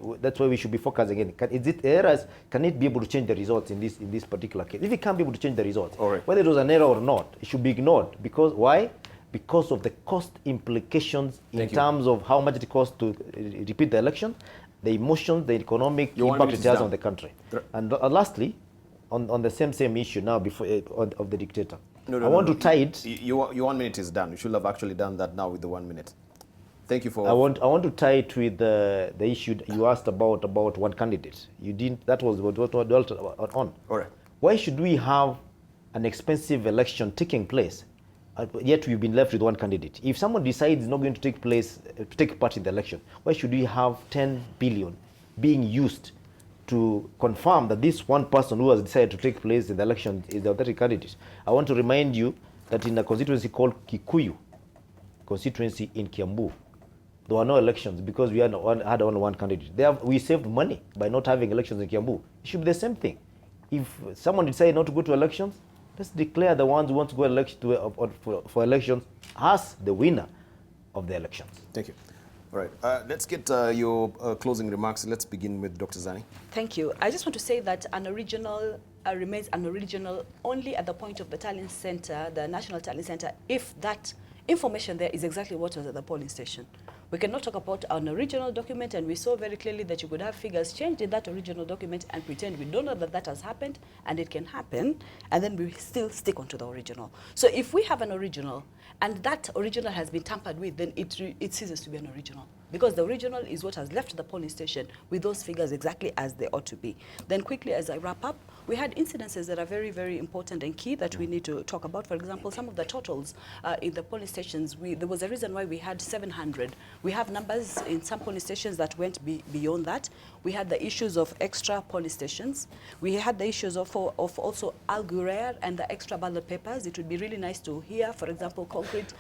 focusing again. Is it errors? Can it be able to change the results in this particular case? If it can't be able to change the results, whether it was an error or not, it should be ignored. Because why? Because of the cost implications in terms of how much it costs to repeat the election, the emotions, the economic impact it has on the country. And lastly, on the same issue now before of the dictator, I want to tie it. Your 1 minute is done. You should have actually done that now with the 1 minute. Thank you for. I want to tie it with the issue you asked about one candidate. You didn't. That was what dwelt on. All right. Why should we have an expensive election taking place, yet we've been left with one candidate? If someone decides not going to take part in the election, why should we have 10 billion being used to confirm that this one person who has decided to take place in the election is the authentic candidate? I want to remind you that in a constituency called Kikuyu constituency in Kiambu, there were no elections because we had only one candidate. We saved money by not having elections in Kiambu. It should be the same thing. If someone decides not to go to elections, let's declare the ones who want to go for elections as the winner of the elections. Thank you. All right. Let's get your closing remarks. Let's begin with Dr. Zani. Thank you. I just want to say that an original remains an original only at the point of the tallying center, the National Tallying Center, if that information there is exactly what was at the polling station. We cannot talk about an original document, and we saw very clearly that you could have figures changed in that original document and pretend we don't know that that has happened, and it can happen, and then we still stick onto the original. So if we have an original, and that original has been tampered with, then it ceases to be an original. Because the original is what has left the polling station with those figures exactly as they ought to be. Then quickly, as I wrap up, we had incidences that are very, very important and key that we need to talk about. For example, some of the totals in the polling stations, there was a reason why we had 700. We have numbers in some polling stations that went beyond that. We had the issues of extra polling stations. We had the issues of also Irregularities and the extra ballot papers. It would be really nice to hear, for example, concrete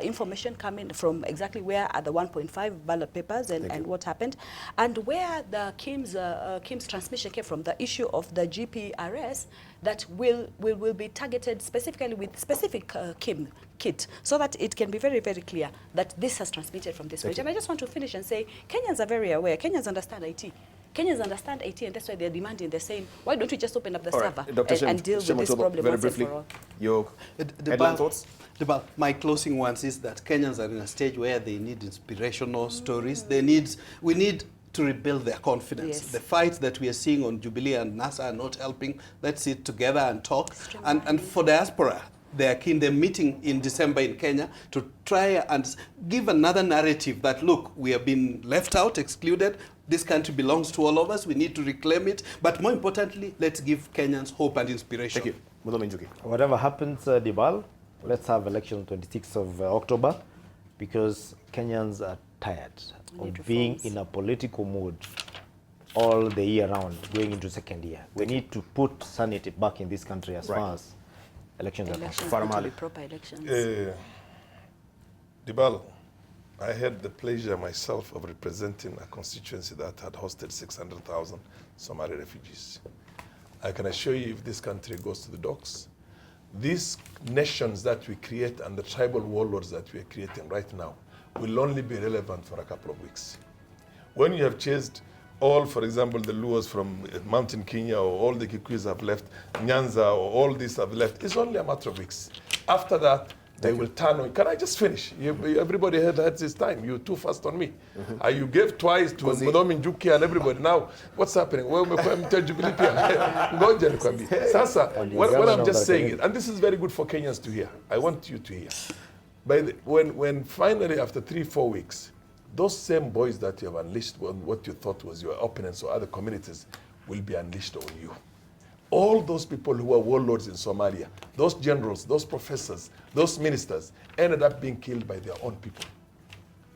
information coming from exactly where are the 1.5 ballot papers and what happened, and where the KIEM's transmission came from, the issue of the GPRS that will be targeted specifically with specific KIEM kit, so that it can be very, very clear that this has transmitted from this range. And I just want to finish and say, Kenyans are very aware. Kenyans understand IT. Kenyans understand IT, and that's why they're demanding. They're saying, why don't we just open up the server and deal with this problem very briefly, once and for all? Your headline thoughts? My closing ones is that Kenyans are in a stage where they need inspirational stories. We need to rebuild their confidence. Yes. The fights that we are seeing on Jubilee and NASA are not helping. Let's sit together and talk. And for diaspora, they are keen. They're meeting in December in Kenya to try and give another narrative that, look, we have been left out, excluded. This country belongs to all of us. We need to reclaim it. But more importantly, let's give Kenyans hope and inspiration. Thank you. Mudhomi Njuki. Whatever happens, Dibal, let's have election 26th of October, because Kenyans are tired of being in a political mood all the year round, going into second year. We need to put sanity back in this country as far as elections are concerned. To be proper elections. Dibal, I had the pleasure myself of representing a constituency that had hosted 600,000 Somali refugees. I can assure you, if this country goes to the docks, these nations that we create and the tribal warlords that we are creating right now will only be relevant for a couple of weeks. When you have chased all, for example, the Luos from Mountain Kenya, or all the Kikuyus have left, Nyanza, or all these have left, it's only a matter of weeks. After that, they will turn on. Can I just finish? Everybody had this time. You're too fast on me. You gave twice to Mudhomi Njuki and everybody. Now, what's happening? Well, Sasa, what I'm just saying is, and this is very good for Kenyans to hear. I want you to hear. When finally, after 3-4 weeks, those same boys that you have unleashed on what you thought was your opponents or other communities will be unleashed on you. All those people who were warlords in Somalia, those generals, those professors, those ministers, ended up being killed by their own people.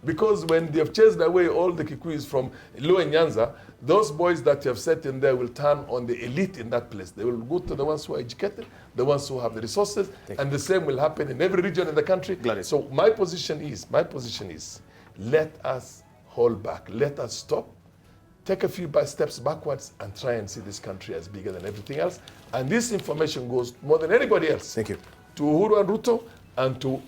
Because when they have chased away all the Kikuyus from Luo and Nyanza, those boys that you have set in there will turn on the elite in that place. They will go to the ones who are educated, the ones who have the resources, and the same will happen in every region in the country. So my position is, let us hold back, let us stop, take a few steps backwards and try and see this country as bigger than everything else. And this information goes more than anybody else. Thank you. To Uhuru and Ruto and to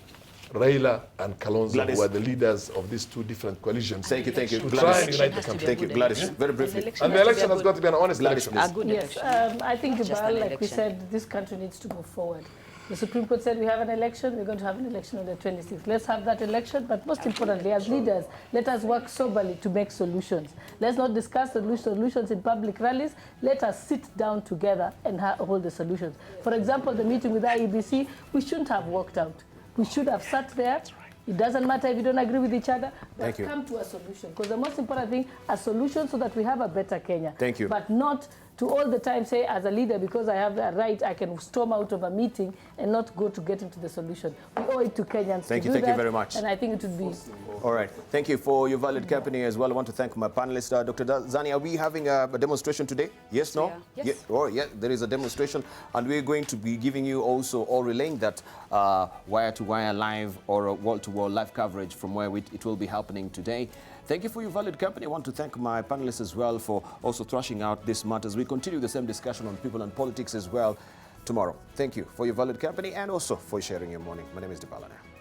Raila and Kalonzo, who are the leaders of these two different coalitions. Thank you. To try and unite the country. Thank you, Gladys. Very briefly. And the election has got to be an honest election. Yes, I think, like we said, this country needs to move forward. The Supreme Court said we have an election, we're going to have an election on the 26th. Let's have that election, but most importantly, as leaders, let us work soberly to make solutions. Let's not discuss solutions in public rallies. Let us sit down together and hold the solutions. For example, the meeting with IEBC, we shouldn't have walked out. We should have sat there. It doesn't matter if you don't agree with each other, but come to a solution. Because the most important thing, a solution so that we have a better Kenya. Thank you. But not to all the time say, as a leader, because I have a right, I can storm out of a meeting and not go to get into the solution. We owe it to Kenyans to do that. Thank you very much. And I think it would be... All right. Thank you for your valid company as well. I want to thank my panelists. Dr. Zani, are we having a demonstration today? Yes, no? Yes. Yeah, there is a demonstration. And we're going to be giving you also, or relaying that wire-to-wire live or wall-to-wall live coverage from where it will be happening today. Thank you for your valid company. I want to thank my panelists as well for also thrashing out this matters. We continue the same discussion on people and politics as well tomorrow. Thank you for your valid company and also for sharing your morning. My name is Dipalana.